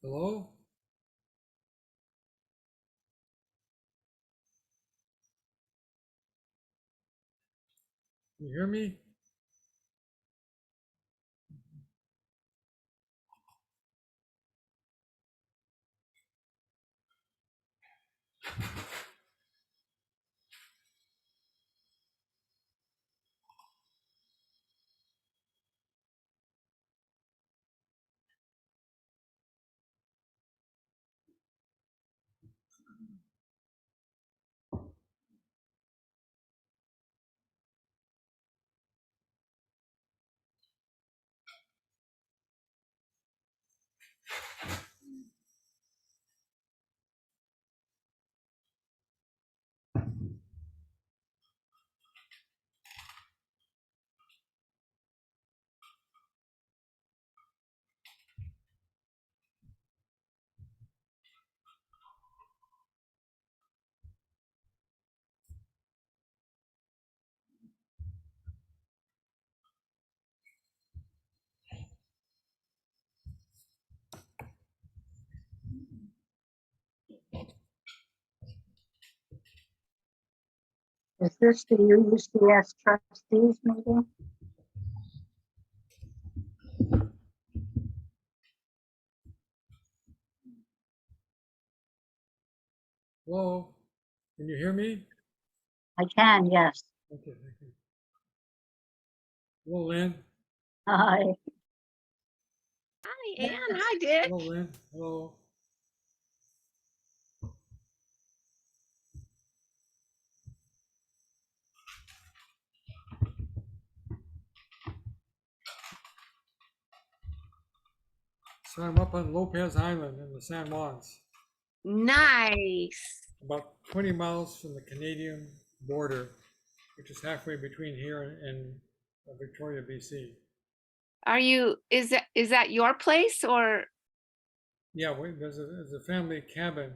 Hello? Can you hear me? Is this the UCS trustees meeting? Hello? Can you hear me? I can, yes. Okay, thank you. Hello, Lynn. Hi. Hi, Ann. Hi, Dick. Hello, Lynn. Hello. So I'm up on Lopez Island in the San Juans, Nice. about 20 miles from the Canadian border, which is halfway between here and Victoria, BC. Is that your place or? Yeah, there's a family cabin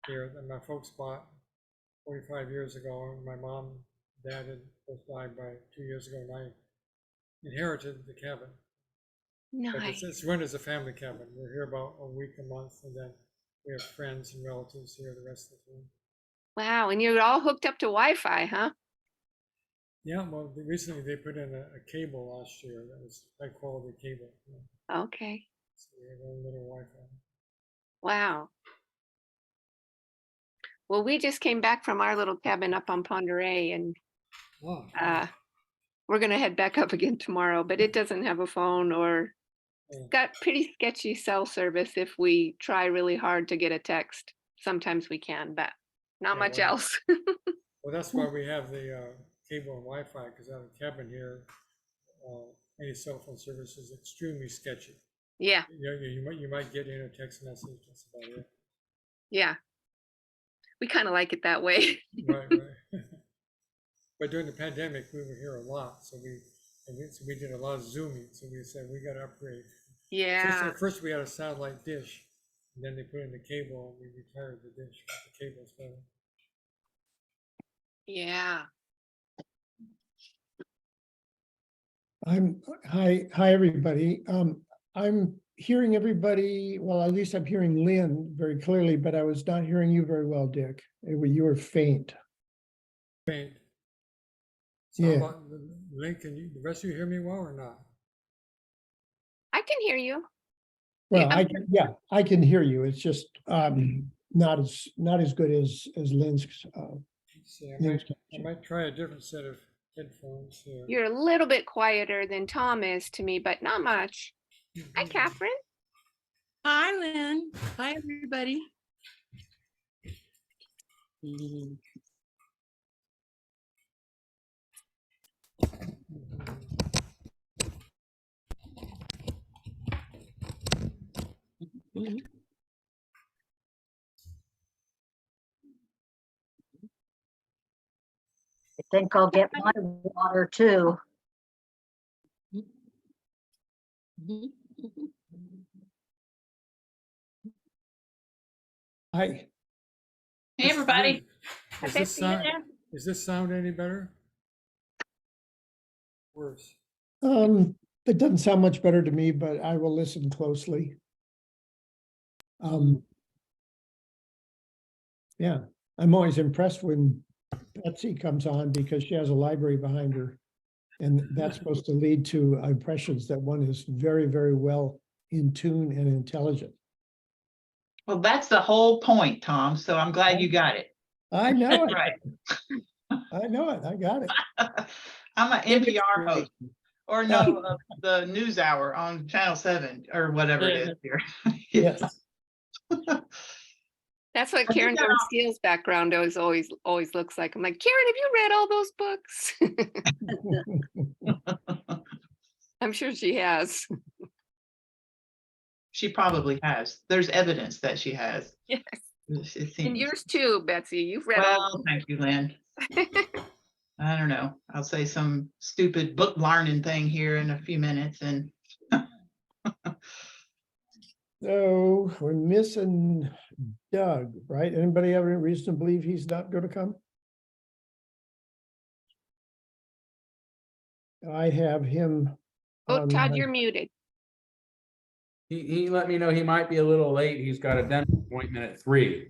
here that my folks bought 45 years ago. And my mom, dad had both died by 2 years ago, and I inherited the cabin. But Nice. it's run as a family cabin. We're here about a week, a month, and then we have friends and relatives here the rest of the time. Wow. And you're all hooked up to Wi-Fi, huh? Yeah, well, recently they put in a cable last year that was high quality cable. Okay. So we have a little Wi-Fi. Wow. Well, we just came back from our little cabin up on Ponderay, and Oh, we're gonna head back up again tomorrow, but it doesn't have a phone or yeah. got pretty sketchy cell service if we try really hard to get a text. Sometimes we can, but not Yeah, much well- else. Well, that's why we have the cable and Wi-Fi, because out of the cabin here, any cell phone service is extremely sketchy. Yeah. You might get in a text message, that's about it. Yeah. We kind of like it that way. Right, right. But during the pandemic, we were here a lot, so we did a lot of Zooming, so we said, we gotta upgrade. Yeah. First we had a satellite dish, and then they put in the cable, and we retired the dish, but the cable's better. Yeah. Hi everybody. I'm hearing everybody, well, at least I'm hearing Lynn very clearly, but I was not hearing you very well, Dick. You were faint. Faint. So Yeah. how about Link, the rest of you hear me well or not? I can hear you. Well, Yeah. I can hear you. It's just not as good as Lynn's. Let's see, Lynn's I might try a different set of headphones here. You're a little bit quieter than Tom is to me, but not much. Hi, Catherine. Hi, Lynn. Hi, everybody. I think I'll get my water too. Hi. Hey, everybody. Is this sound any better? Worse. It doesn't sound much better to me, but I will listen closely. Yeah, I'm always impressed when Betsy comes on because she has a library behind her. And that's supposed to lead to impressions that one is very, very well in tune and intelligent. Well, that's the whole point, Tom. So I'm glad you got it. I know it. Right. I know it. I got it. I'm an Maybe it's NPR great. host, or no, the news hour on Channel 7 or whatever it is here. Yes. That's what I think Karen Steele's background always looks like. I'm like, Karen, have you read all those books? I'm sure she has. She probably has. There's evidence that she has. Yes. It And seems. yours too, Betsy. You've read all. Well, thank you, Lynn. I don't know. I'll say some stupid book learning thing here in a few minutes and So we're missing Doug, right? Anybody have any reason to believe he's not going to come? I have him. Oh, on Todd, my- you're muted. He let me know he might be a little late. He's got a dental appointment at 3.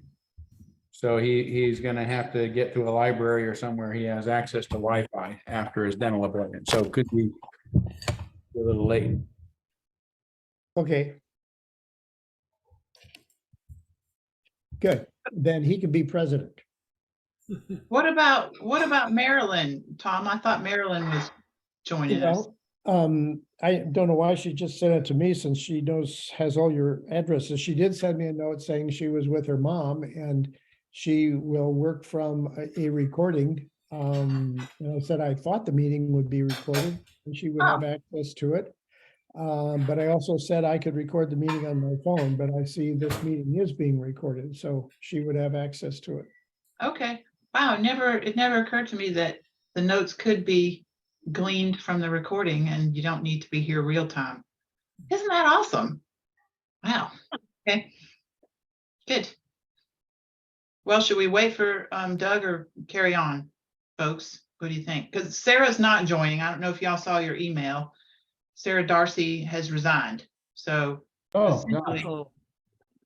So he's gonna have to get to a library or somewhere he has access to Wi-Fi after his dental appointment. So could be a little late. Okay. Good, then he can be president. what about Marilyn, Tom? I thought Marilyn was joining us. Well, I don't know why she just sent it to me since she has all your addresses. She did send me a note saying she was with her mom and she will work from a recording. And I said, I thought the meeting would be recorded and she would have access to it. But I also said I could record the meeting on my phone, but I see this meeting is being recorded, so she would have access to it. Okay. Wow, it never occurred to me that the notes could be gleaned from the recording and you don't need to be here real time. Isn't that awesome? Wow. Okay. Good. Well, should we wait for Doug or carry on, folks? What do you think? Because Sarah's not joining. I don't know if y'all saw your email. Sarah Darcy has resigned. So Oh, essentially- gosh.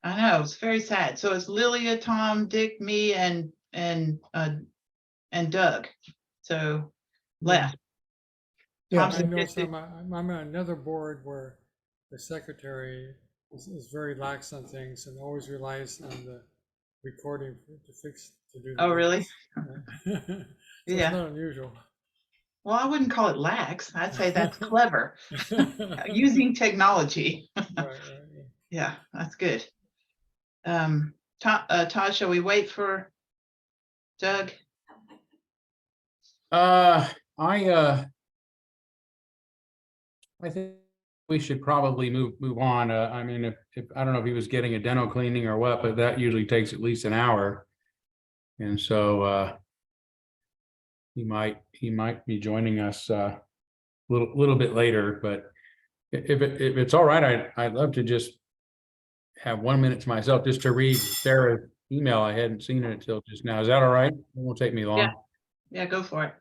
I know, it's very sad. So it's Lilia, Tom, Dick, me, and Doug. So left. Yeah, Tom I said know just- I'm on another board where the secretary is very lax on things and always relies on the recording to do. the Oh, really? minutes. So Yeah. It's not unusual. Well, I wouldn't call it lax. I'd say that's clever. Using technology. Right. Yeah, that's good. Todd, shall we wait for Doug? I think we should probably move on. I mean, if I don't know if he was getting a dental cleaning or what, but that usually takes at least an hour. And so he might be joining us little bit later, but if it's all right, I'd love to just have 1 minute to myself just to read Sarah's email. I hadn't seen it until just now. Is that all right? It won't take me long. Yeah, go for it.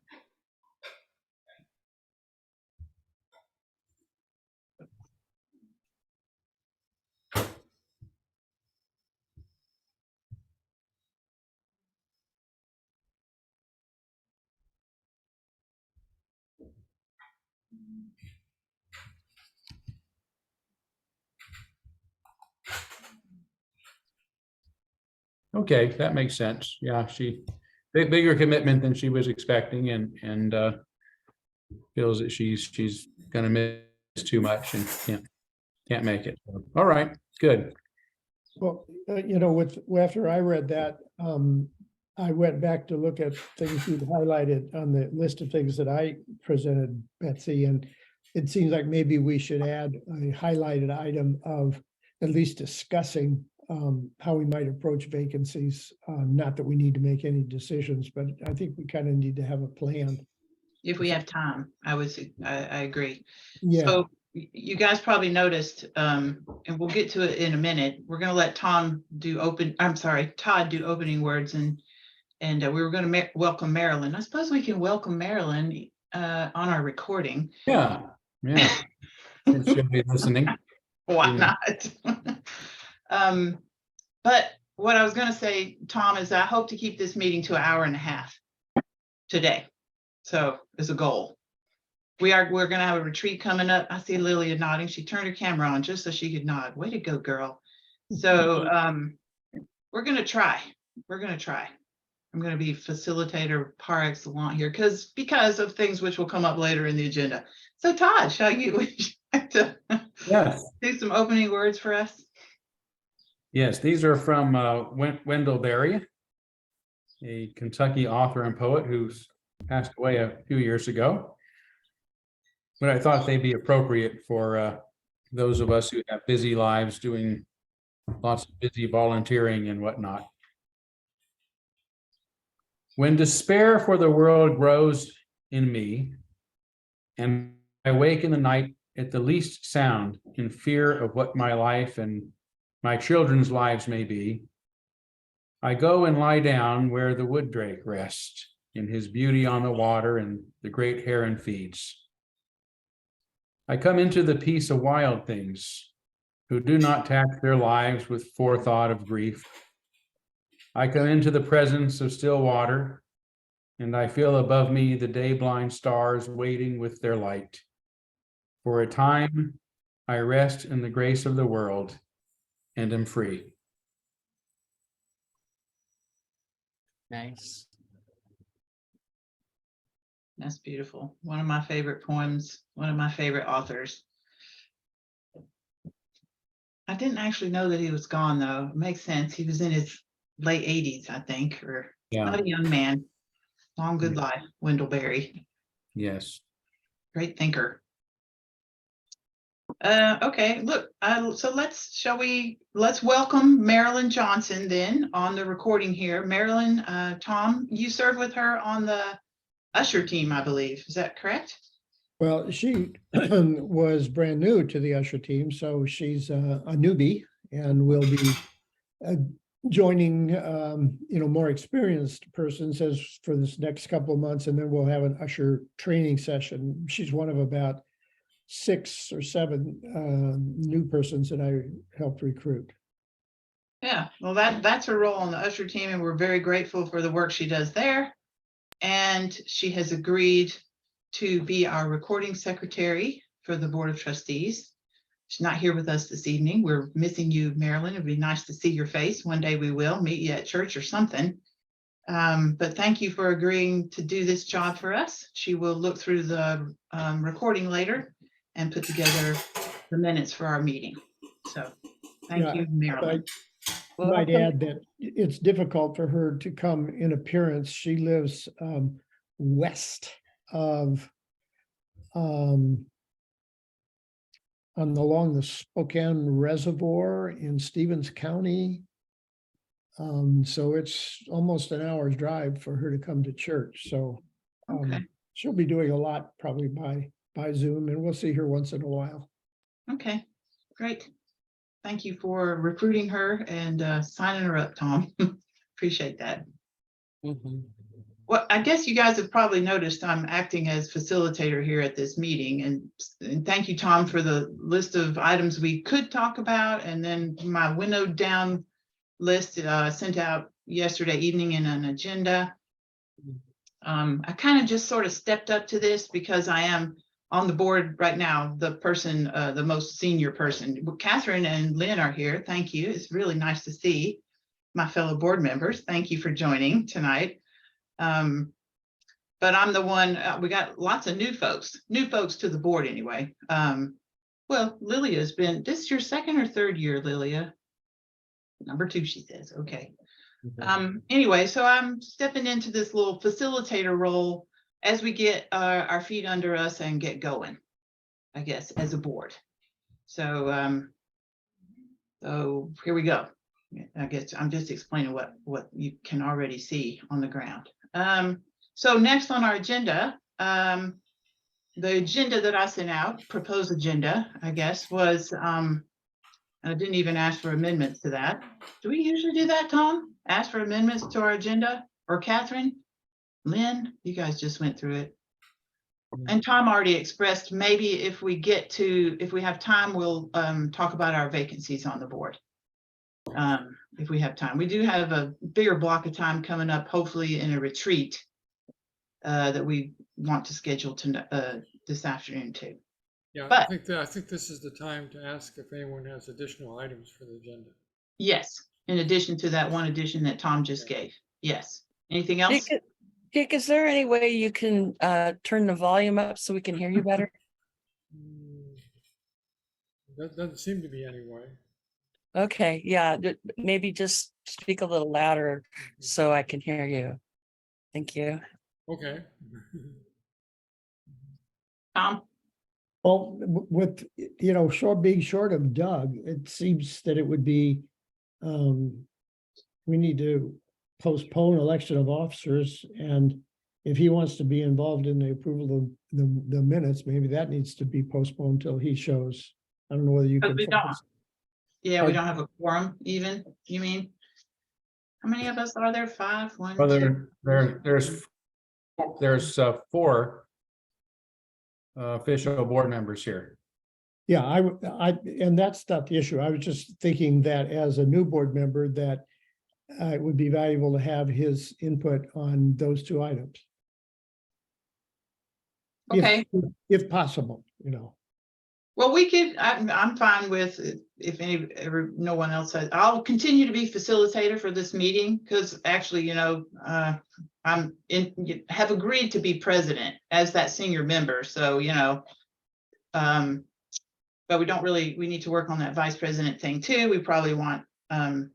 Okay, that makes sense. Yeah, bigger commitment than she was expecting and feels that she's gonna miss too much and can't make it. All right, good. well, after I read that, I went back to look at things you'd highlighted on the list of things that I presented, Betsy, and it seems like maybe we should add a highlighted item of at least discussing how we might approach vacancies. Not that we need to make any decisions, but I think we kind of need to have a plan. If we have time, I agree. Yeah, So you guys probably noticed, and we'll get to it in a minute. We're going to let Todd do opening words, and we were going to welcome Marilyn. I suppose we can welcome Marilyn on our recording. Yeah. She'll be listening. Why Yeah. not? But what I was gonna say, Tom, is I hope to keep this meeting to an hour and a half today. So as a goal. We're gonna have a retreat coming up. I see Lilia nodding. She turned her camera on just so she could nod. Way to go, girl. So we're gonna try. We're gonna try. I'm gonna be facilitator par excellence here because of things which will come up later in the agenda. So Todd, would you like to Yes. do some opening words for us? Yes, these are from Wendell Berry, a Kentucky author and poet who's passed away a few years ago. But I thought they'd be appropriate for those of us who have busy lives doing lots of busy volunteering and whatnot. When despair for the world grows in me, and I wake in the night at the least sound in fear of what my life and my children's lives may be, I go and lie down where the wood drake rests in his beauty on the water and the great heron feeds. I come into the peace of wild things who do not tax their lives with forethought of grief. I come into the presence of still water, and I feel above me the day-blind stars waiting with their light. For a time, I rest in the grace of the world and am free. Nice. That's beautiful. One of my favorite poems, one of my favorite authors. I didn't actually know that he was gone, though. It makes sense. He was in his late 80s, I think, or not a young man. Long, good life, Wendell Berry. Yes. Great thinker. Okay, look, so let's welcome Marilyn Johnson then on the recording here. Marilyn, Tom, you serve with her on the usher team, I believe. Is that correct? Well, she was brand new to the usher team, so she's a newbie and will be joining, more experienced persons as for this next couple of months, and then we'll have an usher training session. She's one of about 6 or 7 new persons that I helped recruit. Yeah, well, that's her role on the usher team, and we're very grateful for the work she does there. And she has agreed to be our recording secretary for the Board of Trustees. She's not here with us this evening. We're missing you, Marilyn. It'd be nice to see your face. One day we will meet you at church or something. But thank you for agreeing to do this job for us. She will look through the recording later and put together the minutes for our meeting. So thank you, Marilyn. I might add that it's difficult for her to come in appearance. She lives west of along the Spokane Reservoir in Stevens County. So it's almost an hour's drive for her to come to church. So Okay. she'll be doing a lot probably by Zoom, and we'll see her once in a while. Okay, great. Thank you for recruiting her and signing her up, Tom. Appreciate that. Well, I guess you guys have probably noticed I'm acting as facilitator here at this meeting, and thank you, Tom, for the list of items we could talk about, and then my winnowed down list sent out yesterday evening in an agenda. I kind of just sort of stepped up to this because I am on the board right now, the person, the most senior person. Catherine and Lynn are here. Thank you. It's really nice to see my fellow board members. Thank you for joining tonight. But I'm the one, we got lots of new folks to the board anyway. Well, Lilia's been, this is your second or third year, Lilia? Number 2, she says, okay. Anyway, so I'm stepping into this little facilitator role as we get our feet under us and get going, I guess, as a board. So, so here we go. I guess I'm just explaining what you can already see on the ground. So next on our agenda, the agenda that I sent out, proposed agenda, I guess, was, I didn't even ask for amendments to that. Do we usually do that, Tom? Ask for amendments to our agenda? Or Catherine? Lynn? You guys just went through it. And Tom already expressed maybe if we have time, we'll talk about our vacancies on the board. if we have time. We do have a bigger block of time coming up, hopefully in a retreat that we want to schedule to this afternoon too. Yeah, I But- think this is the time to ask if anyone has additional items for the agenda. Yes, in addition to that one addition that Tom just gave. Yes. Anything else? Dick, is there any way you can turn the volume up so we can hear you better? That doesn't seem to be any way. Okay, yeah, maybe just speak a little louder so I can hear you. Thank you. Okay. Tom? Well, with, you know, being short of Doug, it seems that it would be, we need to postpone election of officers, and if he wants to be involved in the approval of the minutes, maybe that needs to be postponed till he shows. I don't know whether you But can. we don't. focus. Yeah, we Oh. don't have a quorum even, you mean? How many of us are there? 5? 1, Well, 2. there's 4 official board members here. Yeah, and that's not the issue. I was just thinking that as a new board member, that it would be valuable to have his input on those 2 items. If- Okay. If possible, you know. Well, we could, I'm fine with, if no one else has, I'll continue to be facilitator for this meeting, because actually, you know, have agreed to be president as that senior member, so, you know. But we need to work on that vice president thing too. We probably want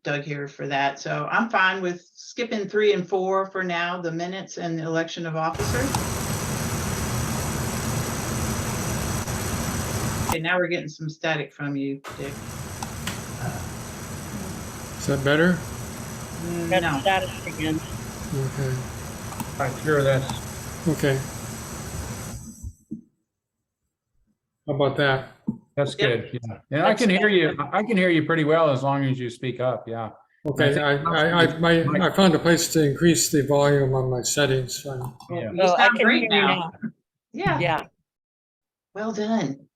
Doug here for that. So I'm fine with skipping 3 and 4 for now, the minutes and the election of officers. Okay, now we're getting some static from you, Dick. Is that better? No. That again. Okay. I'm sure that's Okay. How about that? That's Yep. good. Yeah. And I can hear you. I can hear you pretty well as long as you speak up. Yeah. Okay, I found a place to increase the volume on my settings. Yeah. You Oh, I sound can great hear you now. now. Yeah, Yeah. well done.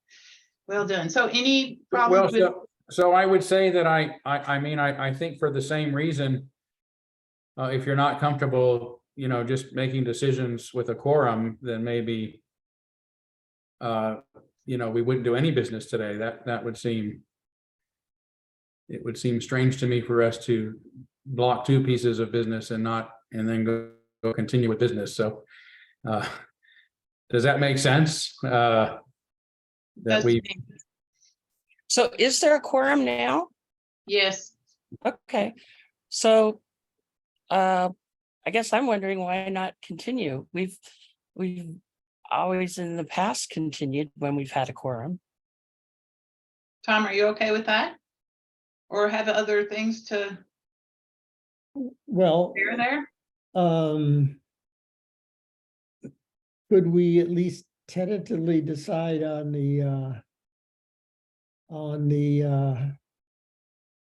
Well done. So any Well, problems with, so I would say that I think for the same reason, if you're not comfortable, you know, just making decisions with a quorum, then maybe, you know, we wouldn't do any business today. That would seem, it would seem strange to me for us to block 2 pieces of business and then go continue with business. So, does that make sense? That we, So is there a quorum now? yes, Okay, so I guess I'm wondering why not continue? We've always in the past continued when we've had a quorum. Tom, are you okay with that? Or have other things to Well, share there? could we at least tentatively decide on the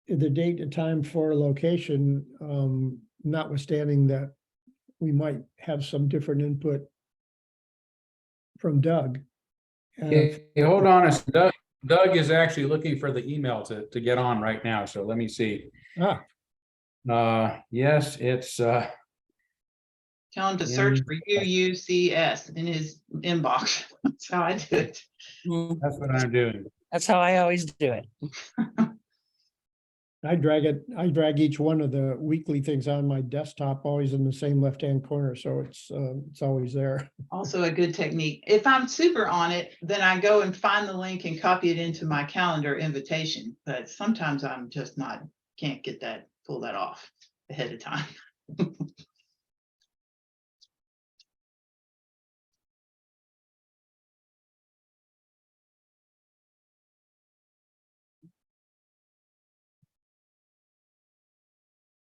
date and time for location, notwithstanding that we might have some different input from Doug. hey, hold on a second. Doug is actually looking for the email to get on right now. So let me see. Yes, it's, Tell him to search for UUCS in his inbox. That's how I do it. that's what I'm doing. That's how I always do it. I drag each one of the weekly things on my desktop, always in the same left-hand corner, so it's always there. Also a good technique. If I'm super on it, then I go and find the link and copy it into my calendar invitation. But sometimes I'm just not, can't pull that off ahead of time.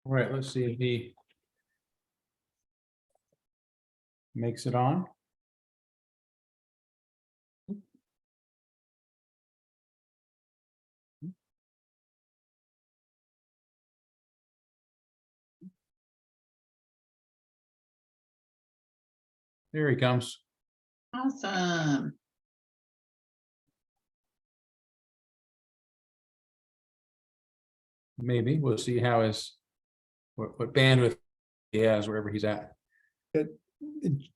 All right, let's see if he makes it on. There he comes. Awesome. maybe. We'll see how what bandwidth he has wherever he's at.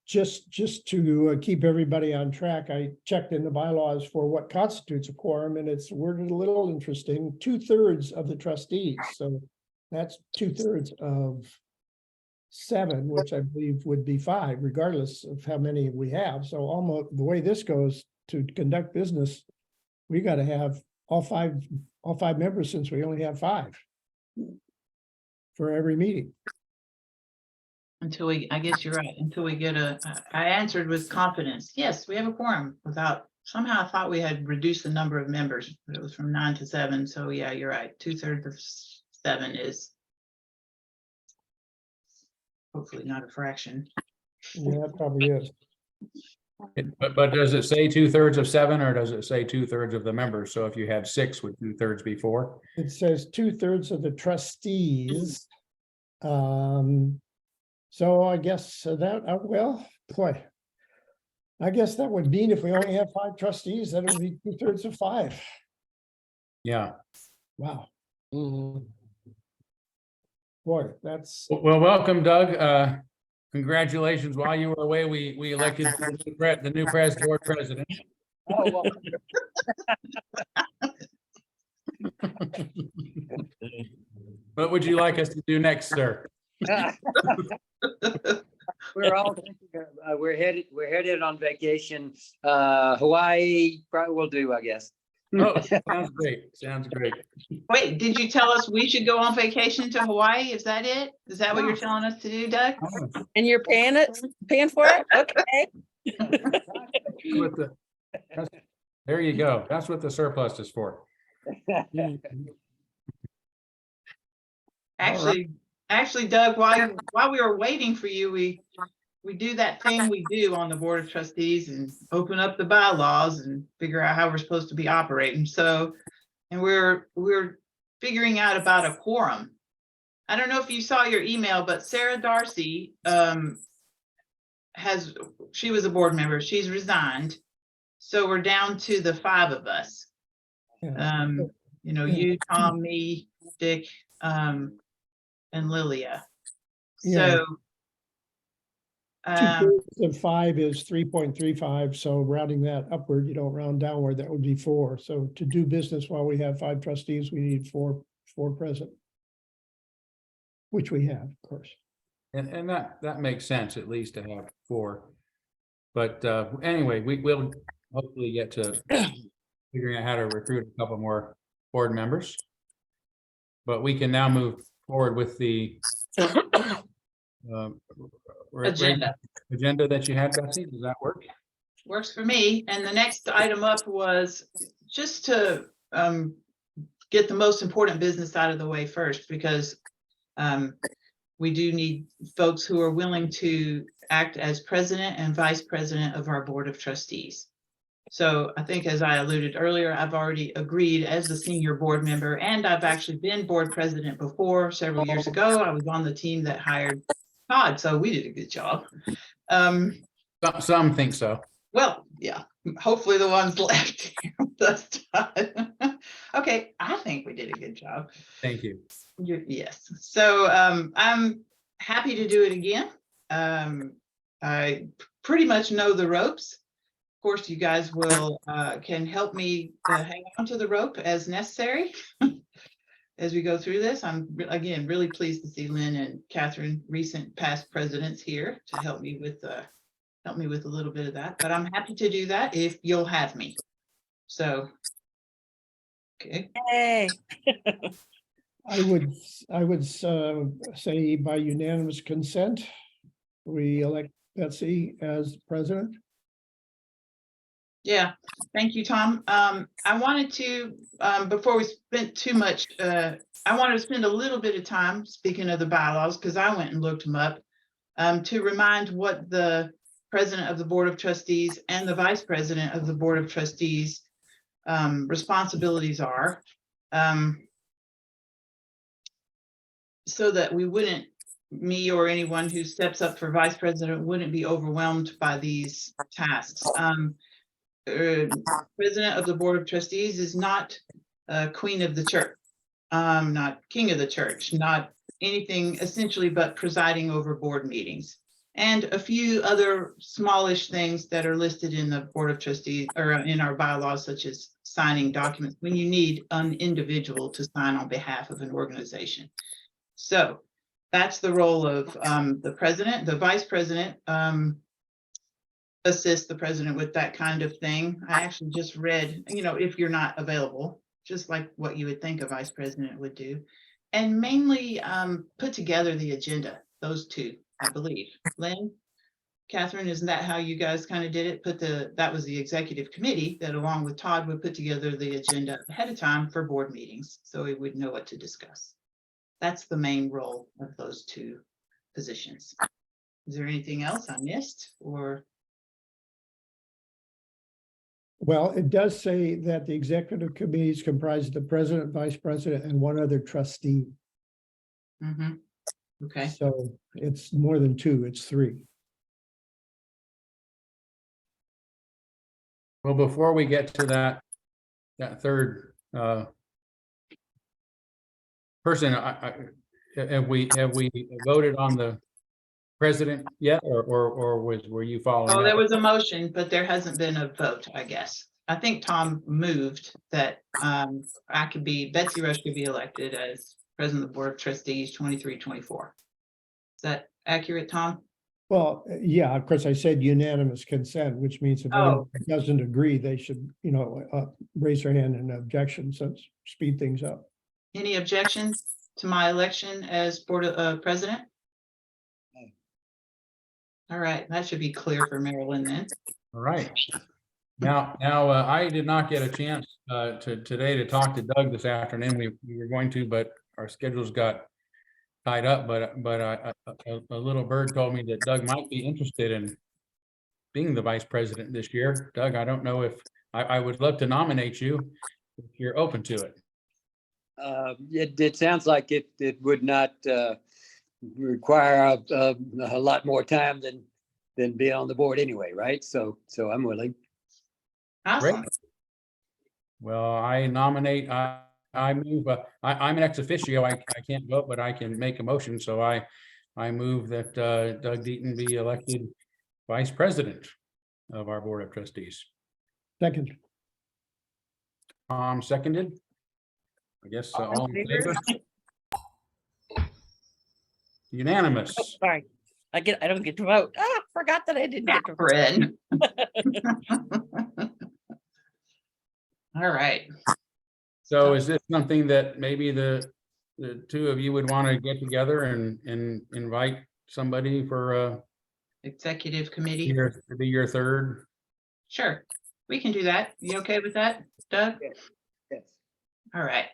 Just to keep everybody on track, I checked in the bylaws for what constitutes a quorum, and it's worded a little interesting, 2/3 of the trustees, so that's 2/3 of 7, which I believe would be 5, regardless of how many we have. So almost the way this goes to conduct business, we got to have all five members, since we only have 5 for every meeting. Until I guess you're right, until we get I answered with confidence. Yes, we have a quorum somehow I thought we had reduced the number of members. It was from 9 to 7. So yeah, you're right. 2/3 of 7 is hopefully not a fraction. Yeah, it probably is. But does it say 2/3 of 7, or does it say 2/3 of the members? So if you had 6, would 2/3 be 4? It says 2/3 of the trustees. So I guess that, well, boy. I guess that would mean if we only have 5 trustees, that would be 2/3 of 5. Yeah. Wow, Mhm. boy, that's, Well, welcome, Doug. Congratulations. While you were away, we elected the new board president. Oh, well. What would you like us to do next, sir? We're all thinking we're headed on vacation. Hawaii probably will do, I guess. Oh, sounds great. Sounds great. Wait, did you tell us we should go on vacation to Hawai? Is that it? Is that what you're telling us to do, Doug? And you're paying for it? Okay. There you go. That's what the surplus is for. Actually, Doug, while we were waiting for you, we do that thing we do on the Board of Trustees and open up the bylaws and figure out how we're supposed to be operating. So, and we're figuring out about a quorum. I don't know if you saw your email, but Sarah Darcy she was a board member. She's resigned. So we're down to the 5 of us. yeah. You, Tom, me, Dick, and Lilia. Yeah. So 2/3 of 5 is 3.35, so rounding that upward, you don't round downward, that would be 4. So to do business while we have 5 trustees, we need 4 present. Which we have, of course. And that makes sense, at least to have 4. But anyway, we'll hopefully get to figuring out how to recruit a couple more board members. But we can now move forward with the agenda that you had, Betsy. Does that work? works for me. And the next item up was just to get the most important business out of the way first, because we do need folks who are willing to act as president and vice president of our Board of Trustees. So I think, as I alluded earlier, I've already agreed as the senior board member, and I've actually been board president before several years ago. I was on the team that hired Todd, so we did a good job. Some think so. Well, yeah, hopefully the ones left here with us, Todd. Okay, I think we did a good job. Thank you. Yes, so I'm happy to do it again. I pretty much know the ropes. Of course, you guys can help me hang on to the rope as necessary as we go through this. I'm again really pleased to see Lynn and Catherine, recent past presidents, here to help me with a little bit of that. But I'm happy to do that if you'll have me. So, okay. Hey. I would say by unanimous consent, we elect Betsy as president. Yeah, thank you, Tom. I wanted to, before we spent too much, I wanted to spend a little bit of time, speaking of the bylaws, because I went and looked them up, to remind what the president of the Board of Trustees and the vice president of the Board of Trustees responsibilities are, so that we wouldn't, me or anyone who steps up for vice president wouldn't be overwhelmed by these tasks. President of the Board of Trustees is not queen of the church. not king of the church, not anything essentially but presiding over board meetings. And a few other smallish things that are listed in the Board of Trustees or in our bylaws, such as signing documents when you need an individual to sign on behalf of an organization. So that's the role of the president. The vice president assist the president with that kind of thing. I actually just read, if you're not available, just like what you would think a vice president would do. And mainly put together the agenda, those two, I believe. Lynn, Catherine, isn't that how you guys kind of did it? That was the executive committee that along with Todd would put together the agenda ahead of time for board meetings, so we would know what to discuss. That's the main role of those two positions. Is there anything else I missed or? Well, it does say that the executive committee is comprised of the president, vice president, and one other trustee. Okay. So it's more than two, it's three. Well, before we get to that third person, have we voted on the president yet, or were you following Oh, up? there was a motion, but there hasn't been a vote, I guess. I think Tom moved that Betsy Rush could be elected as president of the Board of Trustees 23-24. Is that accurate, Tom? Well, yeah, of course, I said unanimous consent, which means if anyone doesn't agree, they should, raise their hand in objection, so speed things up. Any objections to my election as board president? All right, that should be clear for Marilyn then. All right. Now, I did not get a chance today to talk to Doug this afternoon. We were going to, but our schedules got tied up. But a little bird told me that Doug might be interested in being the vice president this year. Doug, I don't know if I would love to nominate you if you're open to it. It sounds like it would not require a lot more time than being on the board anyway, right? So I'm willing. Awesome. Great. Well, I nominate, I move, I'm an ex officio, I can't vote, but I can make a motion, so I move that Doug Deaton be elected vice president of our Board of Trustees. Second. Seconded. I guess all in favor? Unanimous. Sorry, I don't get to vote. Forgot that I didn't get to vote. Catherine. All right. So is this something that maybe the two of you would want to get together and invite somebody for Executive committee. to be your third? Sure, we can do that. You okay with that, Doug? Yes. All right.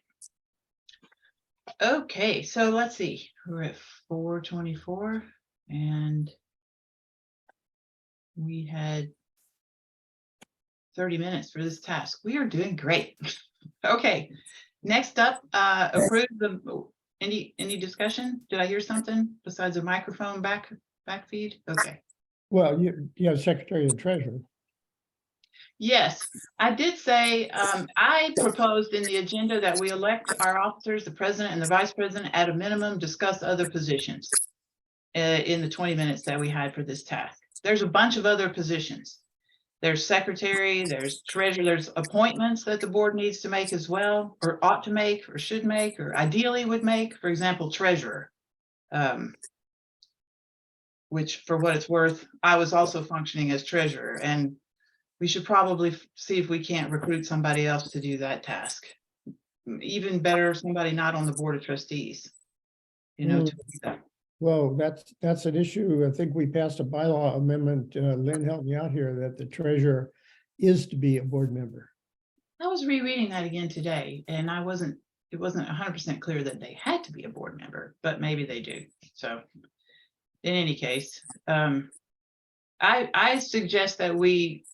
Okay, so let's see. We're at 4:24 and we had 30 minutes for this task. We are doing great. Okay, next up, approve the any discussion? Did I hear something besides a microphone back feed? Okay. Well, you have secretary and treasurer. Yes, I did say, I proposed in the agenda that we elect our officers, the president and the vice president, at a minimum, discuss other positions in the 20 minutes that we had for this task. There's a bunch of other positions. There's secretary, there's treasurer, there's appointments that the board needs to make as well, or ought to make, or should make, or ideally would make, for example, treasurer. Which for what it's worth, I was also functioning as treasurer, and we should probably see if we can't recruit somebody else to do that task. Even better, somebody not on the Board of Trustees. To do that. Well, that's an issue. I think we passed a bylaw amendment. Lynn helped me out here that the treasurer is to be a board member. I was rereading that again today, and it wasn't 100% clear that they had to be a board member, but maybe they do. So in any case, I suggest that we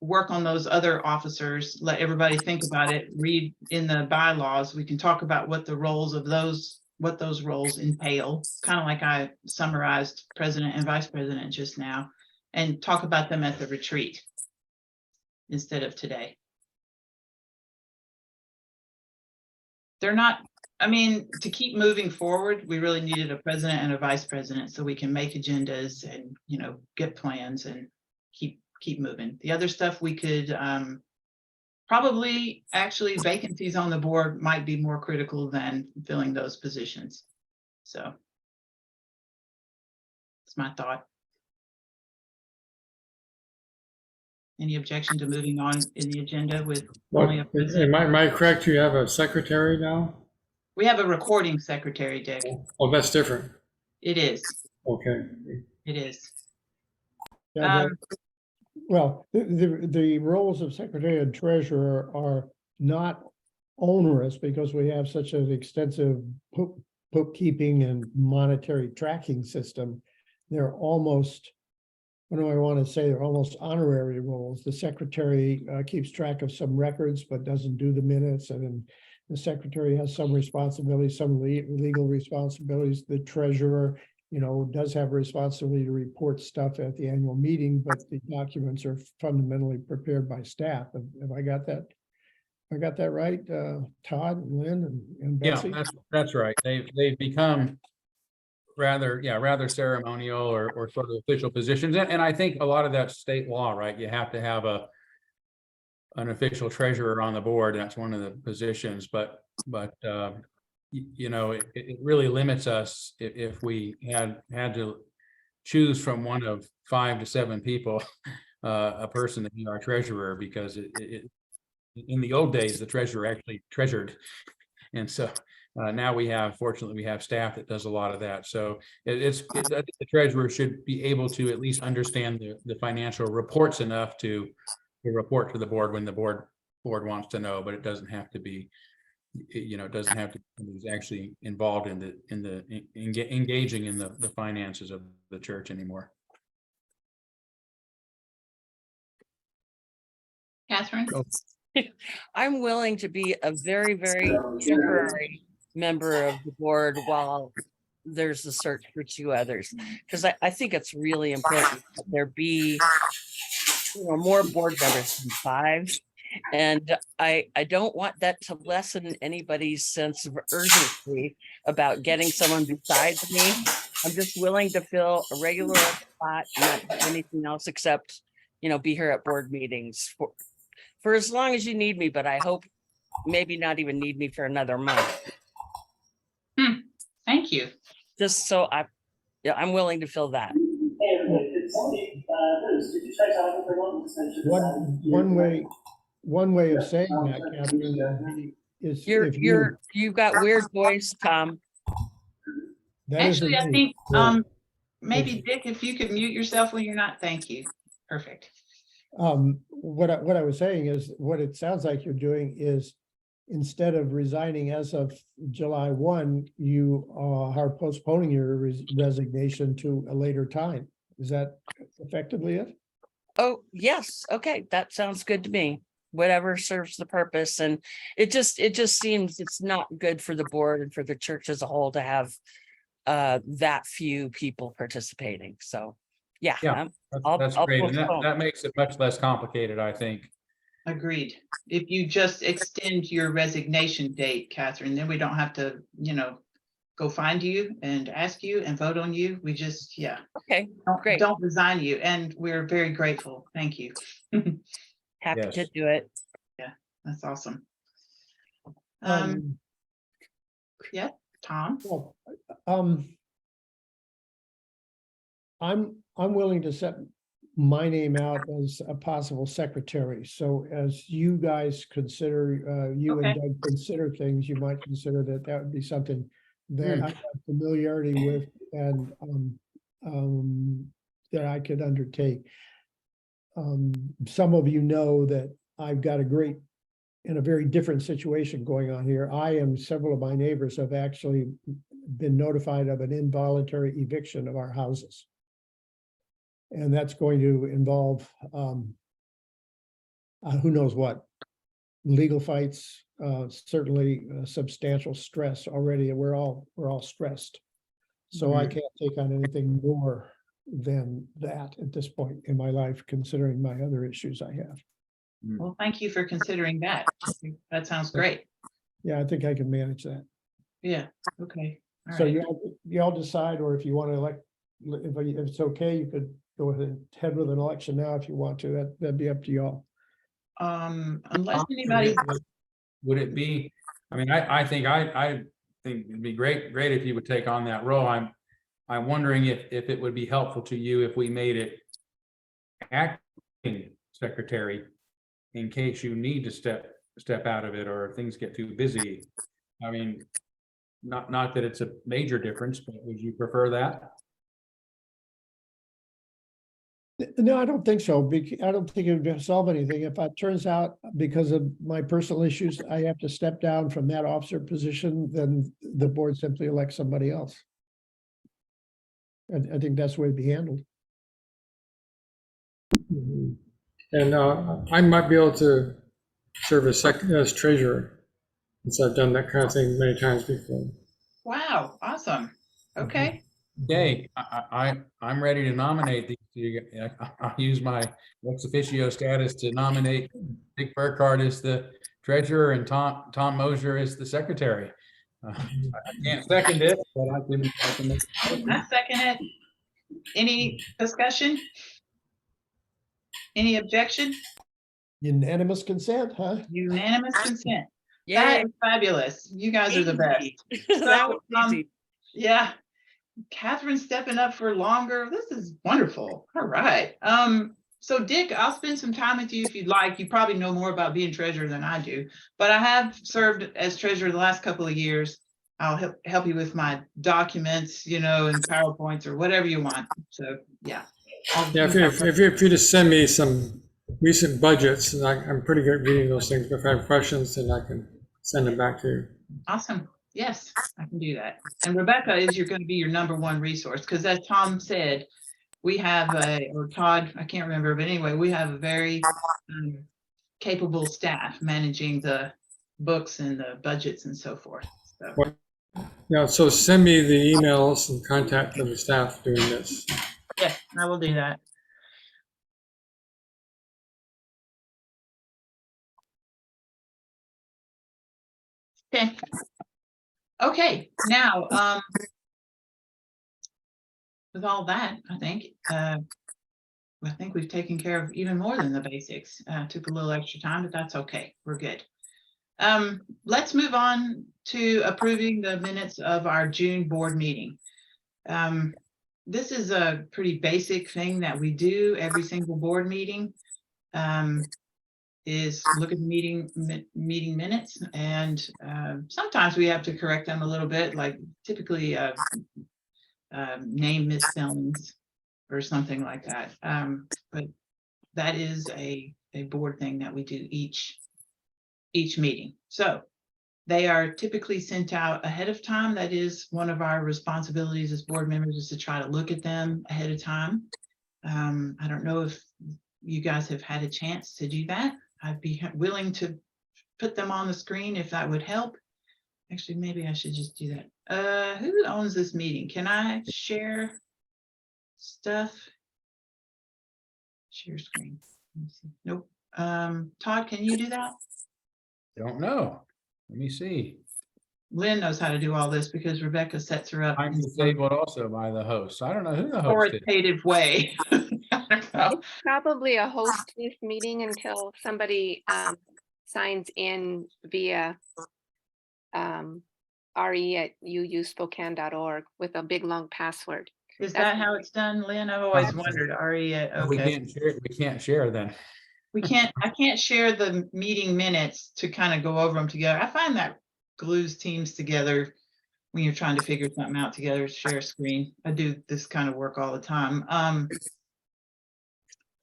work on those other officers, let everybody think about it, read in the bylaws. We can talk about what the roles of what those roles entail, kind of like I summarized president and vice president just now, and talk about them at the retreat instead of today. They're not I mean, to keep moving forward, we really needed a president and a vice president so we can make agendas and, get plans and keep moving. The other stuff we could, probably actually vacancies on the board might be more critical than filling those positions. So that's my thought. Any objection to moving on in the agenda with What, only a president? am I correct? You have a secretary now? We have a recording secretary, Dick. Oh, that's different. It is. Okay. It is. Yeah, Um, well, the roles of secretary and treasurer are not onerous because we have such an extensive bookkeeping and monetary tracking system. They're almost, what do I want to say? They're almost honorary roles. The secretary keeps track of some records, but doesn't do the minutes. And then the secretary has some responsibilities, some legal responsibilities. The treasurer, does have a responsibility to report stuff at the annual meeting, but the documents are fundamentally prepared by staff. Have I got that? I got that right, Todd, Lynn, and Yeah, Betsy? that's right. They've become rather ceremonial or sort of official positions. And I think a lot of that's state law, right? You have to have an official treasurer on the board. That's one of the positions, but it really limits us if we had to choose from one of 5 to 7 people, a person to be our treasurer, because in the old days, the treasurer actually treasured. And so now fortunately, we have staff that does a lot of that. So I think the treasurer should be able to at least understand the financial reports enough to report to the board when the board wants to know, but it doesn't have to be, it doesn't have to be actually involved in engaging in the finances of the church anymore. Catherine? Oh. I'm willing to be a very, very temporary member of the board while there's a search for 2 others. Because I think it's really important that there be more board members than 5. And I don't want that to lessen anybody's sense of urgency about getting someone besides me. I'm just willing to fill a regular spot, not do anything else except, be here at board meetings for as long as you need me, but I hope maybe not even need me for another month. Thank you. Just so I'm willing to fill that. One way of saying that, Catherine, is You've got weird voice, Tom. that isn't Actually, I me. think maybe Dick, if you could mute yourself when you're not, thank you. Perfect. What I was saying is, what it sounds like you're doing is, instead of resigning as of July 1, you are postponing your resignation to a later time. Is that effectively it? Oh, yes. Okay. That sounds good to me. Whatever serves the purpose. And it just seems it's not good for the board and for the church as a whole to have that few people participating. So yeah, that's great. And that makes it much less complicated, I think. Agreed. If you just extend your resignation date, Catherine, then we don't have to, go find you and ask you and vote on you. We just, Okay, great. Don't resign you. And we're very grateful. Thank you. Happy Yes. to do it. Yeah, that's awesome. Yeah, Tom? Well, I'm willing to set my name out as a possible secretary. So as you guys consider, you and Okay. Doug consider things, you might consider that would be something that I have familiarity with and that I could undertake. Some of you know that I've got in a very different situation going on here. I and several of my neighbors have actually been notified of an involuntary eviction of our houses. And that's going to involve who knows what, legal fights, certainly substantial stress already. We're all stressed. So I can't take on anything more than that at this point in my life, considering my other issues I have. Well, thank you for considering that. That sounds great. Yeah, I think I can manage that. Yeah, okay. All So right. you all decide, or if you want to elect, if it's okay, you could go ahead and head with an election now if you want to. That'd be up to y'all. Unless anybody, Would it be, I mean, I think it'd be great if you would take on that role. I'm wondering if it would be helpful to you if we made it acting secretary in case you need to step out of it or things get too busy. I mean, not that it's a major difference, but would you prefer that? No, I don't think so. I don't think it would solve anything. If it turns out because of my personal issues, I have to step down from that officer position, then the board simply elects somebody else. And I think that's the way it'd be handled. Mhm. And I might be able to serve as treasurer, since I've done that kind of thing many times before. wow, awesome. Okay, Okay, I'm ready to nominate these two. I'll use my ex officio status to nominate Dick Burkhardt as the treasurer and Tom Mosier as the secretary. I can't second it, but I can make. I second it. Any discussion? Any objection? Unanimous consent, huh? Unanimous consent. Yay. That is fabulous. You guys are the best. Easy. That was So, easy. Yeah. Catherine stepping up for longer. This is wonderful. All right. So Dick, I'll spend some time with you if you'd like. You probably know more about being treasurer than I do, but I have served as treasurer the last couple of years. I'll help you with my documents, and PowerPoints or whatever you want. So yeah. Yeah, if you just send me some recent budgets, and I'm pretty good at reading those things, but if I have questions, then I can send them back to you. Awesome. Yes, I can do that. And Rebecca is going to be your number one resource because as Tom said, we have or Todd, I can't remember, but anyway, we have a very capable staff managing the books and the budgets and so forth. So. Yeah, so send me the emails and contact of the staff doing this. Yes, I will do that. Okay. Okay, now, with all that, I think we've taken care of even more than the basics. Took a little extra time, but that's okay. We're good. Let's move on to approving the minutes of our June board meeting. This is a pretty basic thing that we do every single board meeting. Is look at the meeting minutes, and sometimes we have to correct them a little bit, like typically name misspellings or something like that. But that is a board thing that we do each meeting. So they are typically sent out ahead of time. That is one of our responsibilities as board members, is to try to look at them ahead of time. I don't know if you guys have had a chance to do that. I'd be willing to put them on the screen if that would help. Actually, maybe I should just do that. Who owns this meeting? Can I share stuff? Share screen. Let me see. Nope. Todd, can you do that? Don't know. Let me see. Lynn knows how to do all this because Rebecca sets her up I'm in disabled also by the host. I don't know who the a host is. authoritative way. I don't know. Probably a hostless meeting until somebody signs in via re@uuspokane.org with a big long password. Is that how it's done, Lynn? I've always wondered. We Okay. can't share then. I can't share the meeting minutes to kind of go over them together. I find that glues teams together when you're trying to figure something out together, share a screen. I do this kind of work all the time.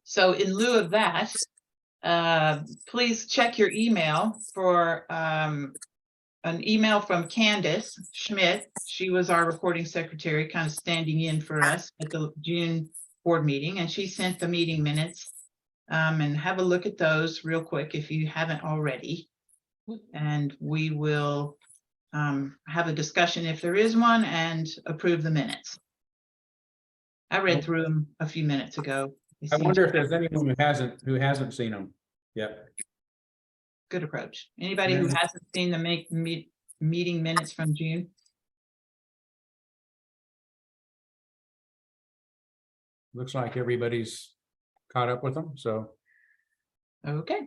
So in lieu of that, please check your email for an email from Candace Schmidt. She was our recording secretary, kind of standing in for us at the June board meeting, and she sent the meeting minutes. And have a look at those real quick if you haven't already. And we will have a discussion if there is one and approve the minutes. I read through them a few minutes ago. They I seem wonder if there's anyone who hasn't seen them yet. good approach. Anybody who hasn't seen the meeting minutes from June? Looks like everybody's caught up with them, so. Okay.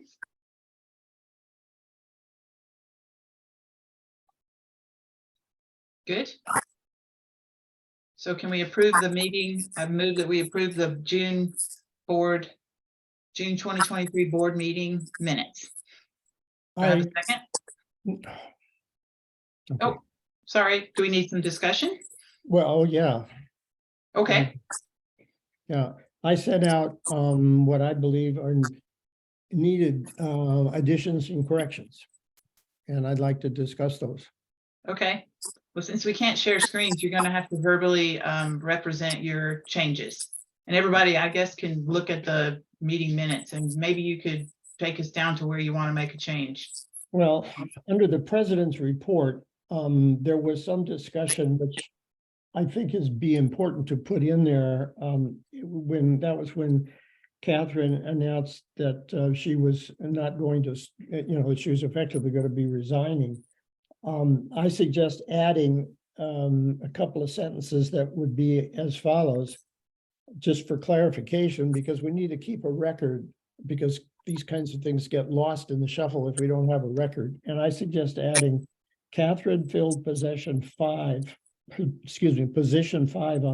Good. So can we approve the meeting? I move that we approve the June 2023 board meeting minutes. Do I have a second? Okay. Oh, sorry. Do we need some discussion? Well, yeah, Okay, yeah. I sent out what I believe are needed additions and corrections. And I'd like to discuss those. okay. Well, since we can't share screens, you're gonna have to verbally represent your changes. And everybody, I guess, can look at the meeting minutes and maybe you could take us down to where you want to make a change. Well, under the president's report, there was some discussion which I think is be important to put in there. When Catherine announced that she was not going to, that she was effectively going to be resigning. I suggest adding a couple of sentences that would be as follows, just for clarification, because we need to keep a record, because these kinds of things get lost in the shuffle if we don't have a record. And I suggest adding Catherine filled position 5 on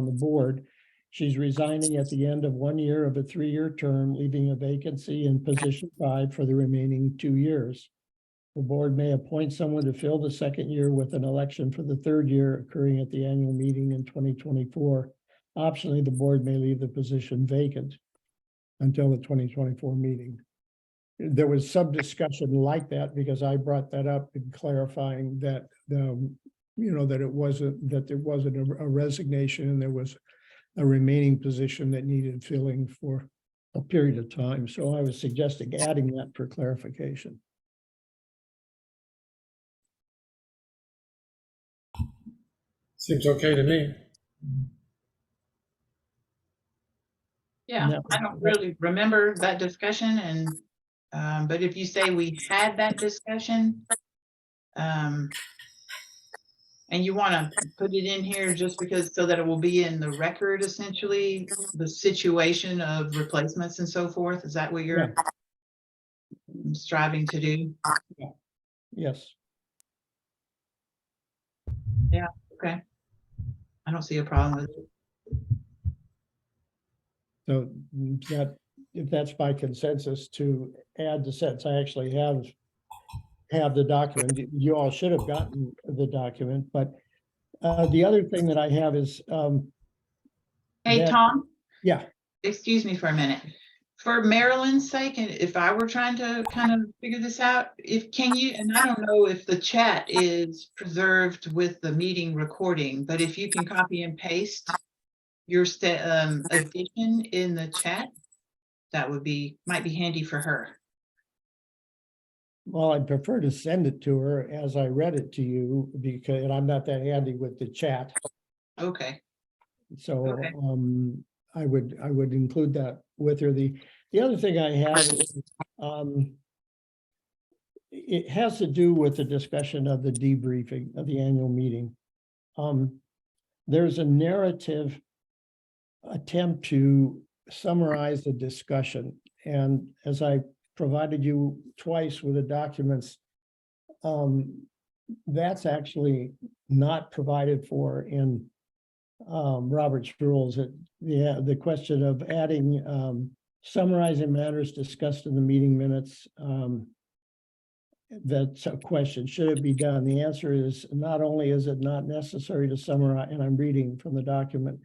the board. She's resigning at the end of 1 year of a 3-year term, leaving a vacancy in position 5 for the remaining 2 years. The board may appoint someone to fill the 2nd year with an election for the 3rd year occurring at the annual meeting in 2024. Optionally, the board may leave the position vacant until the 2024 meeting. There was some discussion like that because I brought that up in clarifying that that there wasn't a resignation and there was a remaining position that needed filling for a period of time. So I was suggesting adding that for clarification. Seems okay to me. Yeah, No. I don't really remember that discussion and, but if you say we had that discussion, and you want to put it in here just because so that it will be in the record, essentially, the situation of replacements and so forth. Is that what you're striving to do? Yes. Okay. I don't see a problem with it. So that, if that's by consensus to add the sentence, I actually have the document. You all should have gotten the document, but the other thing that I have is Hey, that- Tom, yeah, excuse me for a minute. For Marilyn's sake, and if I were trying to kind of figure this out, and I don't know if the chat is preserved with the meeting recording, but if you can copy and paste your addition in the chat, that might be handy for her. well, I'd prefer to send it to her as I read it to you because I'm not that handy with the chat. Okay, So Okay. I would include that with her. The other thing I have is it has to do with the discussion of the debriefing of the annual meeting. There's a narrative attempt to summarize the discussion, and as I provided you twice with the documents, that's actually not provided for in Robert's rules. The question of adding summarizing matters discussed in the meeting minutes, that's a question. Should it be done? The answer is not only is it not necessary to summarize, and I'm reading from the document,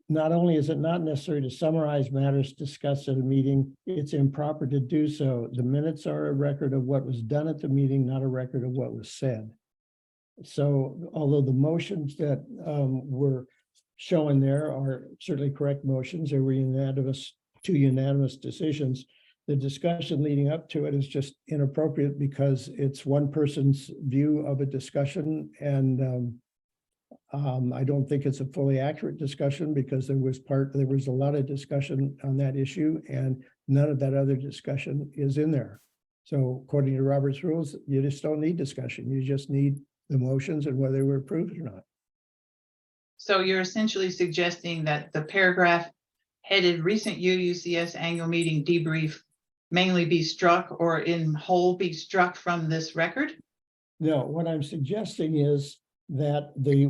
not only is it not necessary to summarize matters discussed at a meeting, it's improper to do so. The minutes are a record of what was done at the meeting, not a record of what was said. So although the motions that were shown there are certainly correct motions, there were two unanimous decisions. The discussion leading up to it is just inappropriate because it's one person's view of a discussion, and I don't think it's a fully accurate discussion because there was a lot of discussion on that issue, and none of that other discussion is in there. So according to Robert's rules, you just don't need discussion. You just need the motions and whether they were approved or not. So you're essentially suggesting that the paragraph headed recent UUCS annual meeting debrief mainly be struck or in whole be struck from this record? No, what I'm suggesting is that the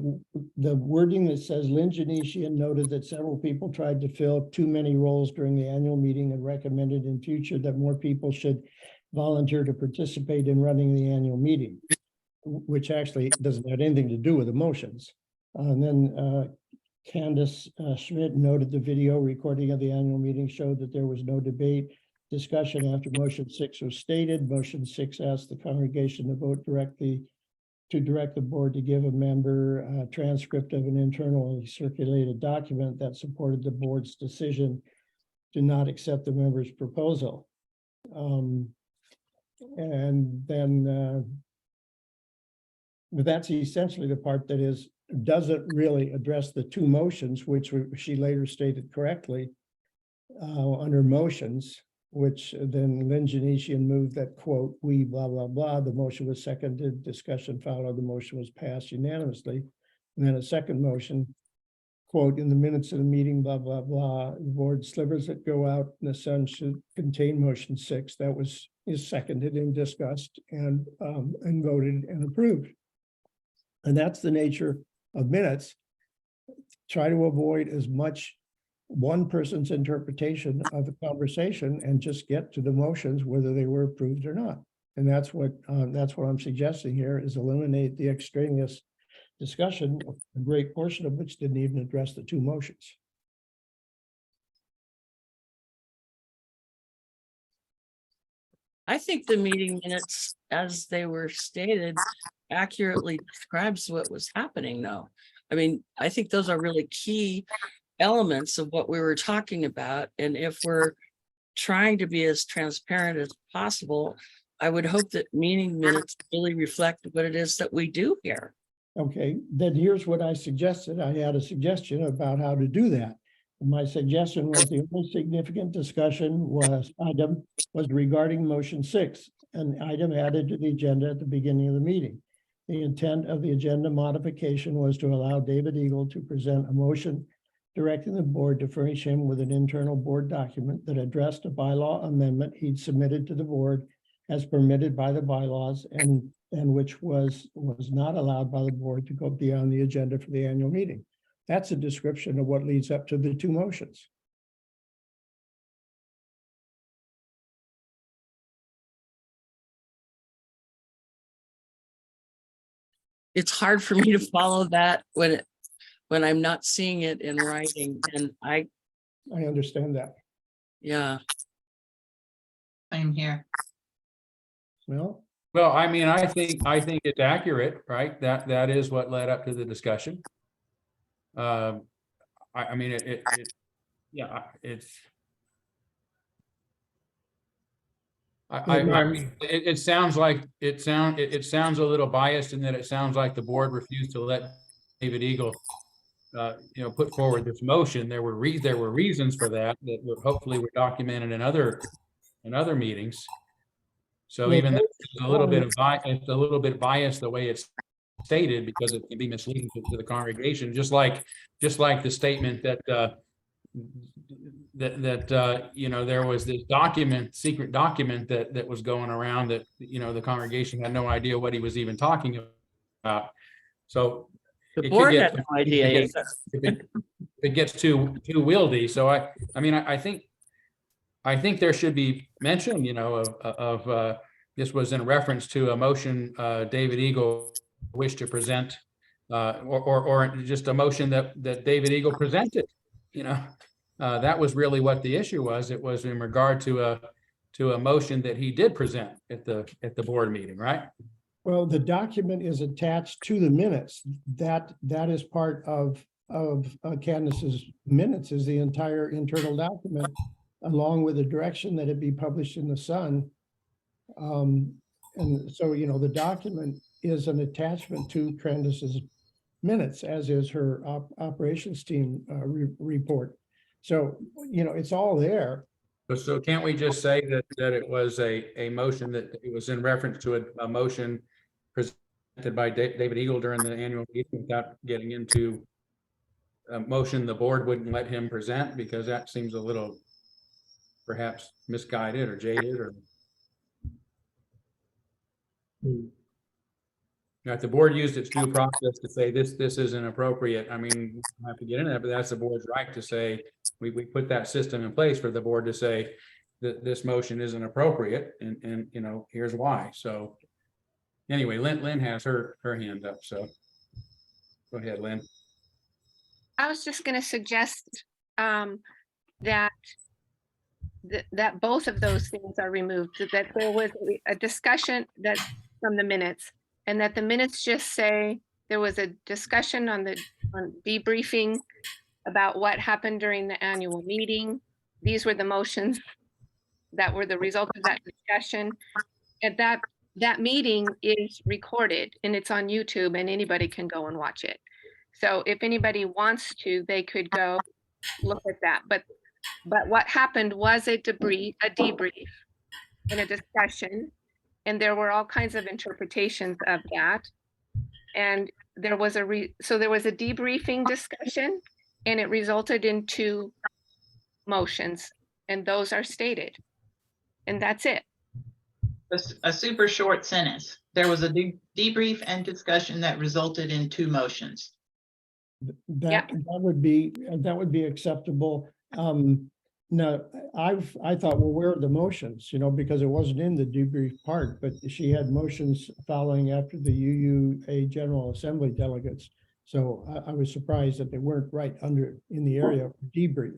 wording that says Lynn Janesian noted that several people tried to fill too many roles during the annual meeting and recommended in future that more people should volunteer to participate in running the annual meeting, which actually doesn't have anything to do with emotions. And then Candace Schmidt noted the video recording of the annual meeting showed that there was no debate discussion after motion 6 was stated. Motion 6 asked the congregation to vote to direct the board to give a member a transcript of an internally circulated document that supported the board's decision to not accept the member's proposal. And then but that's essentially the part that doesn't really address the two motions, which she later stated correctly under motions, which then Lynn Janesian moved that quote, we blah, blah, blah. The motion was seconded, discussion followed, the motion was passed unanimously. And then a second motion, quote, in the minutes of the meeting, blah, blah, blah, the board slivers that go out in the sun should contain motion 6. That is seconded and discussed and voted and approved. And that's the nature of minutes. Try to avoid as much one person's interpretation of the conversation and just get to the motions, whether they were approved or not. And that's what I'm suggesting here is eliminate the extraneous discussion, a great portion of which didn't even address the two motions. I think the meeting minutes, as they were stated, accurately describes what was happening, though. I mean, I think those are really key elements of what we were talking about. And if we're trying to be as transparent as possible, I would hope that meeting minutes really reflect what it is that we do here. Okay, then here's what I suggested. I had a suggestion about how to do that. My suggestion was the only significant discussion item was regarding motion 6, an item added to the agenda at the beginning of the meeting. The intent of the agenda modification was to allow David Eagle to present a motion directing the board to furnish him with an internal board document that addressed a bylaw amendment he'd submitted to the board as permitted by the bylaws and which was not allowed by the board to go beyond the agenda for the annual meeting. That's a description of what leads up to the two motions. It's hard for me to follow that when I'm not seeing it in writing. And I understand that. yeah. Same here. Well, Well, I mean, I think it's accurate, right? That is what led up to the discussion. I mean, yeah, it's. It sounds like it sounds a little biased in that it sounds like the board refused to let David Eagle, put forward this motion. There were reasons for that were hopefully were documented in other meetings. So well, even though it's a little bit biased the way it's stated because it can be misleading to the congregation, just like the statement that there was this secret document that was going around that the congregation had no idea what he was even talking about. So The board had no idea. It gets too wieldy. So I think there should be mention, of this was in reference to a motion David Eagle wished to present, or just a motion that David Eagle presented. That was really what the issue was. It was in regard to a motion that he did present at the board meeting, right? Well, the document is attached to the minutes. That is part of Candace's minutes, is the entire internal document, along with the direction that it be published in the Sun. And so, the document is an attachment to Candace's minutes, as is her operations team report. So, it's all there. So can't we just say that it was a motion that it was in reference to a motion presented by David Eagle during the annual meeting without getting into a motion the board wouldn't let him present, because that seems a little perhaps misguided or jaded, or if the board used its due process to say this isn't appropriate, I mean, we don't have to get into that, but that's the board's right to say, we put that system in place for the board to say that this motion isn't appropriate, and you know, here's why. So anyway, Lynn has her hand up, so go ahead, Lynn. I was just going to suggest that that both of those things are removed, that there was a discussion that from the minutes, and that the minutes just say there was a discussion on debriefing about what happened during the annual meeting. These were the motions that were the result of that discussion. And that meeting is recorded and it's on YouTube, and anybody can go and watch it. So if anybody wants to, they could go look at that. But what happened was a debrief and a discussion, and there were all kinds of interpretations of that. And there was so there was a debriefing discussion, and it resulted in 2 motions, and those are stated. And that's it. A super short sentence. There was a debrief and discussion that resulted in 2 motions. That would be acceptable. No, I thought, well, where are the motions? You know, because it wasn't in the debrief part, but she had motions following after the UUA General Assembly delegates. So I was surprised that they weren't right in the area of debrief.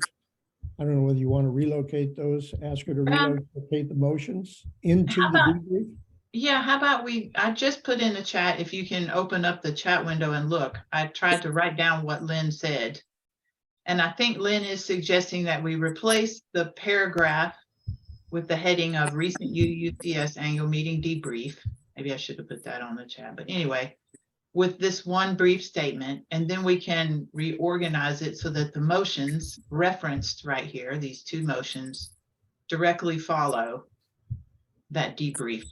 I don't know whether you want to relocate those, ask her to relocate the motions into the debrief. Yeah, how about I just put in the chat, if you can open up the chat window and look. I tried to write down what Lynn said. And I think Lynn is suggesting that we replace the paragraph with the heading of recent UUCS annual meeting debrief. Maybe I should have put that on the chat, but anyway, with this one brief statement, and then we can reorganize it so that the motions referenced right here, these 2 motions, directly follow that debrief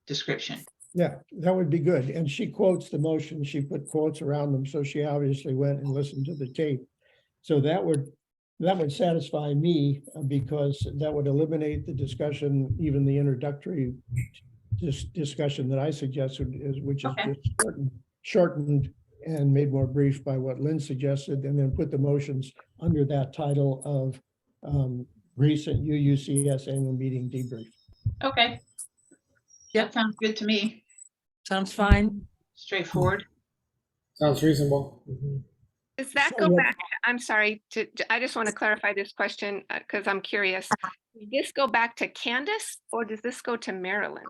description. Yeah, that would be good. And she quotes the motion, she put quotes around them, so she obviously went and listened to the tape. So that would satisfy me, because that would eliminate the discussion, even the introductory discussion that I suggested, which is just shortened and made more brief by what Lynn suggested, and then put the motions under that title of recent UUCS annual meeting debrief. Okay. That sounds good to me. Sounds fine. Straightforward. Sounds reasonable. Mhm. Does that go back? I'm sorry, I just want to clarify this question because I'm curious. Does this go back to Candace, or does this go to Marilyn?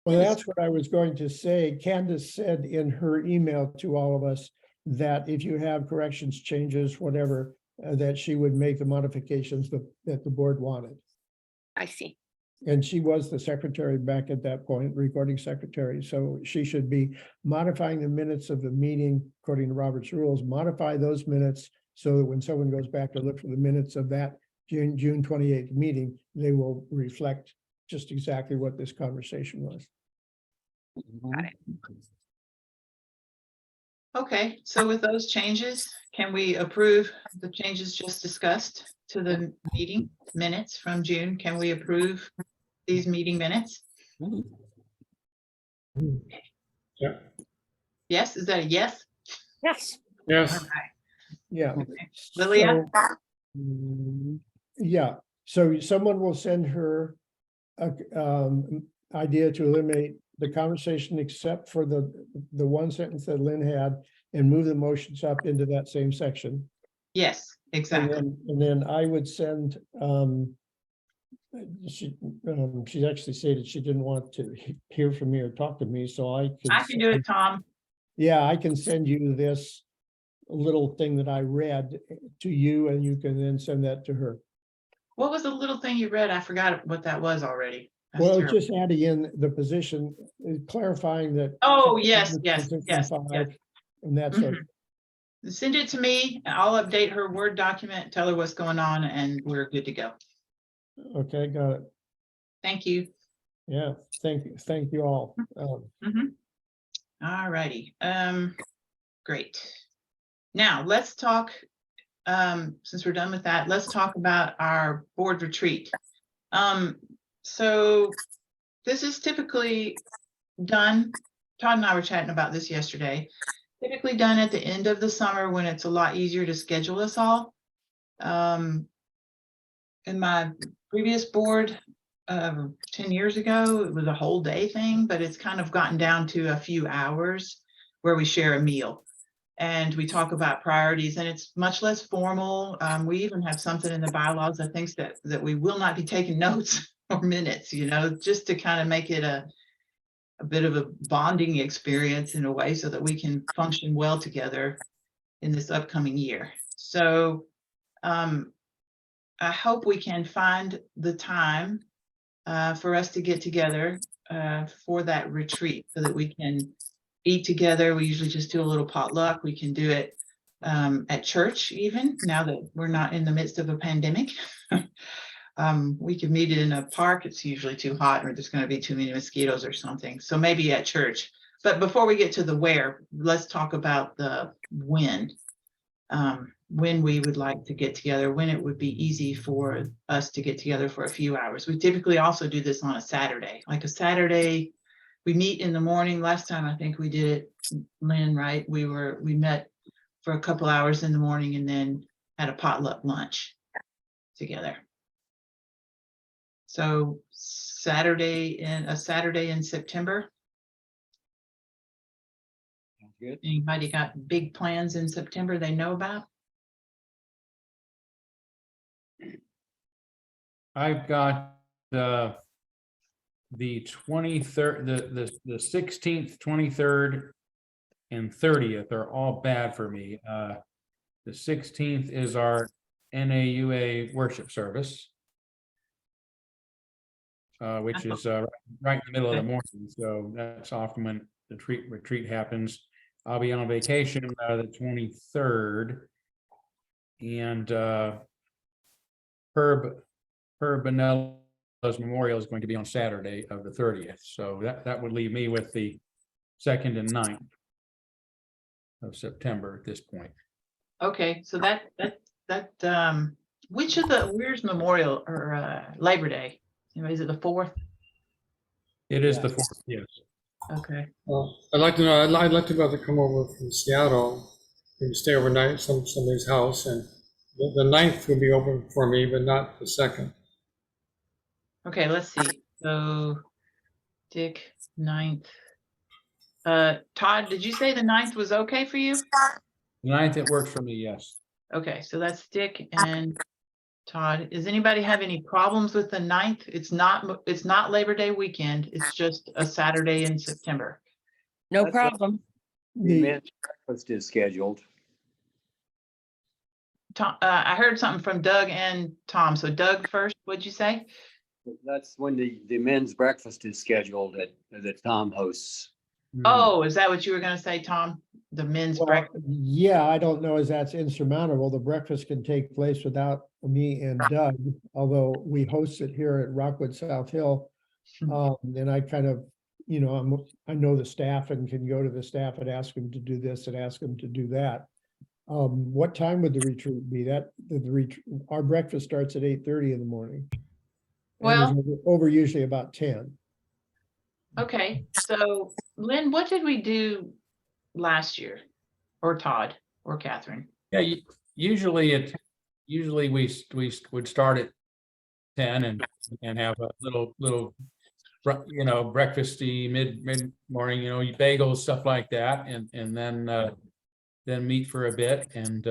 Well, that's what I was going to say. Candace said in her email to all of us that if you have corrections, changes, whatever, that she would make the modifications that the board wanted. I see. And she was the secretary back at that point, recording secretary. So she should be modifying the minutes of the meeting according to Robert's rules, modify those minutes so that when someone goes back to look for the minutes of that June 28th meeting, they will reflect just exactly what this conversation was. Got it. Okay, so with those changes, can we approve the changes just discussed to the meeting minutes from June? Can we approve these meeting minutes? Yeah. Yes, is that a yes? Yes. Yes. Yeah. Lilia? Yeah, so someone will send her a idea to eliminate the conversation except for the one sentence that Lynn had, and move the motions up into that same section. Yes, exactly. And then I would send, she actually stated she didn't want to hear from me or talk to me, so I can do it, Tom. Yeah, I can send you this little thing that I read to you, and you can then send that to her. What was the little thing you read? I forgot what that was already. That's Well, terrible. just adding in the position, clarifying that. Oh, yes, Position yes. 5, and that sort of. Send it to me. I'll update her Word document, tell her what's going on, and we're good to go. Okay, got it. Thank you. Yeah, thank you all. Mhm. All righty, great. Now, let's talk, since we're done with that, let's talk about our board retreat. So this is typically done, Todd and I were chatting about this yesterday, typically done at the end of the summer when it's a lot easier to schedule us all. In my previous board, 10 years ago, it was a whole day thing, but it's kind of gotten down to a few hours where we share a meal and we talk about priorities, and it's much less formal. We even have something in the bylaws, I think, that we will not be taking notes or minutes, you know, just to kind of make it a bit of a bonding experience in a way so that we can function well together in this upcoming year. So I hope we can find the time for us to get together for that retreat so that we can eat together. We usually just do a little potluck. We can do it at church even, now that we're not in the midst of a pandemic. We can meet in a park. It's usually too hot or there's going to be too many mosquitoes or something. So maybe at church. But before we get to the where, let's talk about the when. When we would like to get together, when it would be easy for us to get together for a few hours. We typically also do this on a Saturday, like a Saturday. We meet in the morning. Last time I think we did it, Lynn, right? We met for a couple hours in the morning and then had a potluck lunch together. So Saturday in September. Good. Anybody got big plans in September they know about? I've got the 23rd, the 16th, 23rd, and 30th are all bad for me. The 16th is our NAUA worship service, which is right in the middle of the morning. So that's often when the retreat happens. I'll be on vacation the 23rd, and Herb Benella's memorial is going to be on Saturday of the 30th. So that would leave me with the 2nd and 9th of September at this point. Okay, so where's Memorial or Labor Day? Is it the 4th? It is Yeah. the 4th, yes. Okay. Well, I'd like to know, I'd like to be able to come over from Seattle and stay overnight at somebody's house, and the 9th would be open for me, but not the 2nd. Okay, let's see. So Dick, 9th. Todd, did you say the 9th was okay for you? The 9th, it works for me, yes. Okay, so that's Dick and Todd. Does anybody have any problems with the 9th? It's not Labor Day weekend. It's just a Saturday in September. No That's what- problem. The men's breakfast is scheduled. Tom, I heard something from Doug and Tom. So Doug first, what'd you say? That's when the men's breakfast is scheduled that Tom hosts. Oh, is that what you were gonna say, Tom? The men's Well, breakfast? yeah, I don't know as that's insurmountable. The breakfast can take place without me and Doug, although we host it here at Rockwood South Hill. And I kind of, you know, I know the staff and can go to the staff and ask them to do this and ask them to do that. What time would the retreat be? Our breakfast starts at 8:30 in the morning. And is over usually about 10. Okay, so Lynn, what did we do last year? Or Todd or Catherine? Yeah, usually we would start at 10 and have a little breakfasty mid morning, bagels, stuff like that, and then meet for a bit, and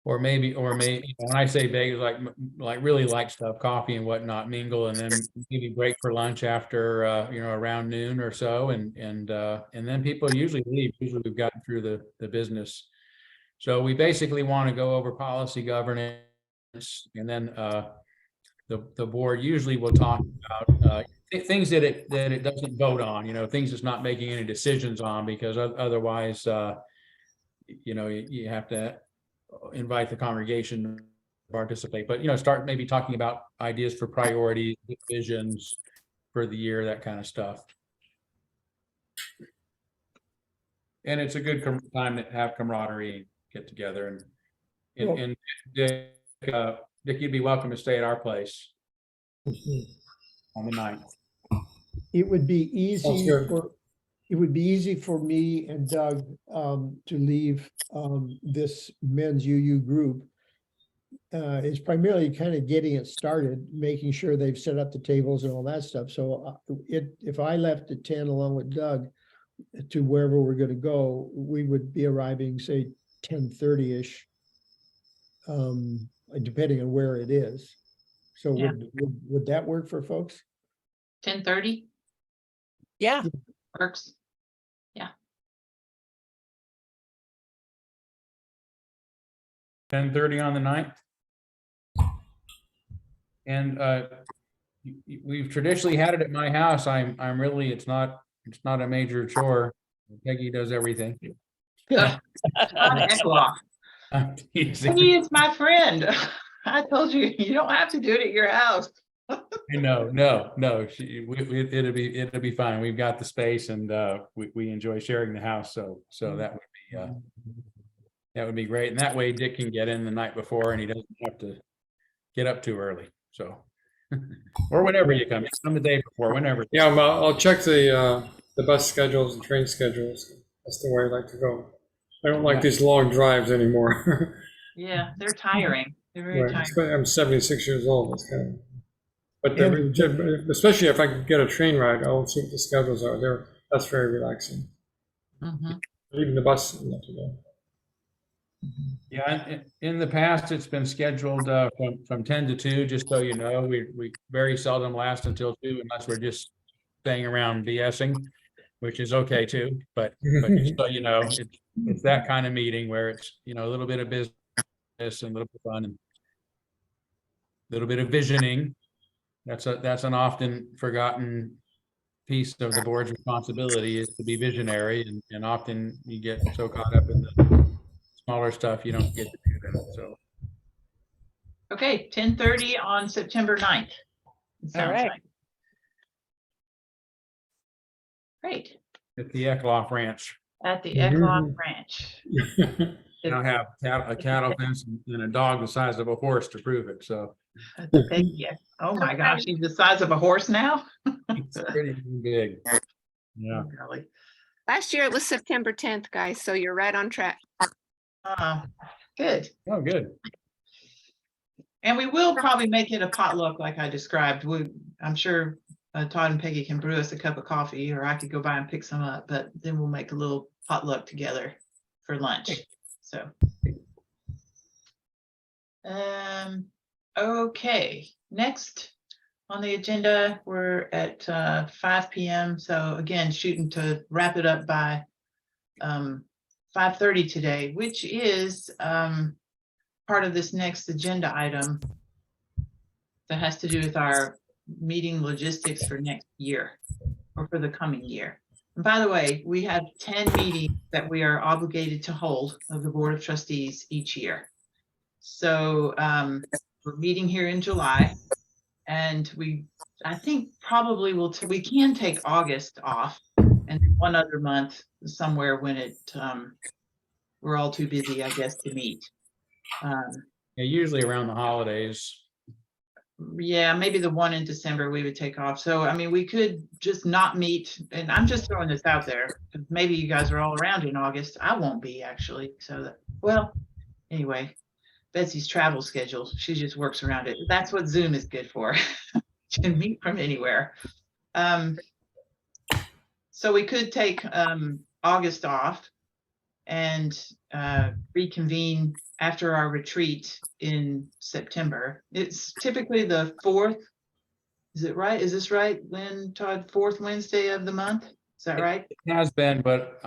or maybe when I say bagels, like really light stuff, coffee and whatnot, mingle, and then maybe break for lunch after around noon or so, and then people usually leave. Usually we've gotten through the business. So we basically want to go over policy governance, and then the board usually will talk about things that it doesn't vote on, things it's not making any decisions on, because otherwise you have to invite the congregation to participate, but start maybe talking about ideas for priorities, visions for the year, that kind of stuff. and it's a good time to have camaraderie, and get together, and Well- and Dick, Dick, you'd be welcome to stay at our place on the 9th. It would be Sounds easy good. for, it would be easy for me and Doug to leave this men's UU group. It's primarily kind of getting it started, making sure they've set up the tables and all that stuff. So if I left at 10 along with Doug to wherever we're gonna go, we would be arriving, say, 10:30-ish. Depending on where it is. So Yeah. would that work for folks? 10:30 Yeah, works. 10:30 on the 9th. And we've traditionally had it at my house. I'm really, it's not a major chore. Peggy does everything. Todd Eckloff. I'm teasing. He is my friend. I told you, you don't have to do it at your house. No, it'll be fine. We've got the space, and we enjoy sharing the house. So that would be great. And that way Dick can get in the night before, and he doesn't have to get up too early. So, or whenever you come the day before, whenever. Yeah, I'll check the bus schedules and train schedules. That's the way I like to go. I don't like Yeah. these long drives anymore. Yeah, they're tiring. They're very Right, tiring. I'm 76 years old, it's kind of, but And- especially if I can get a train ride, I'll see what the schedules are there. That's very relaxing. Mhm. Even the bus, is not too bad. Yeah, in the past, it's been scheduled from 10 to 2, just so you know. We very seldom last until 2 unless we're just staying around BSing, which is okay too. But just so you know, it's that kind of meeting where it's, a little bit of business and a little bit of fun and a little bit of visioning. That's an often forgotten piece of the board's responsibility, is to be visionary, and often you get so caught up in the smaller stuff you don't get to do that. So Okay, 10:30 on September 9th. It sounds right. like. Great, at the Eckloff Ranch, at the Mhm. Eckloff Ranch. I have a cattle fence and a dog the size of a horse to prove it. So At the Peggy. Oh my gosh, he's the size of a horse now? it's pretty big. Yeah. Really? Last year it was September 10th, guys, so you're right on track. Good. Oh, good. And we will probably make it a potluck like I described. I'm sure Todd and Peggy can brew us a cup of coffee, or I could go by and pick some up, but then we'll make a little potluck together for lunch. So. Okay, next on the agenda, we're at 5 p.m. So again, shooting to wrap it up by 5:30 today, which is part of this next agenda item that has to do with our meeting logistics for next year, or for the coming year. And by the way, we have 10 meetings that we are obligated to hold of the Board of Trustees each year. So we're meeting here in July, and I think probably we can take August off, and one other month somewhere when we're all too busy, I guess, to meet. Yeah, usually around the holidays. Yeah, maybe the one in December we would take off. So, I mean, we could just not meet, and I'm just throwing this out there, 'cause maybe you guys are all around in August. I won't be, actually. So, well, anyway, Betsy's travel schedule, she just works around it. That's what Zoom is good for. You can meet from anywhere. So we could take August off and reconvene after our retreat in September. It's typically the 4th. Is it right? Is this right, Lynn, Todd? 4th Wednesday of the month? Is that right? It has been, but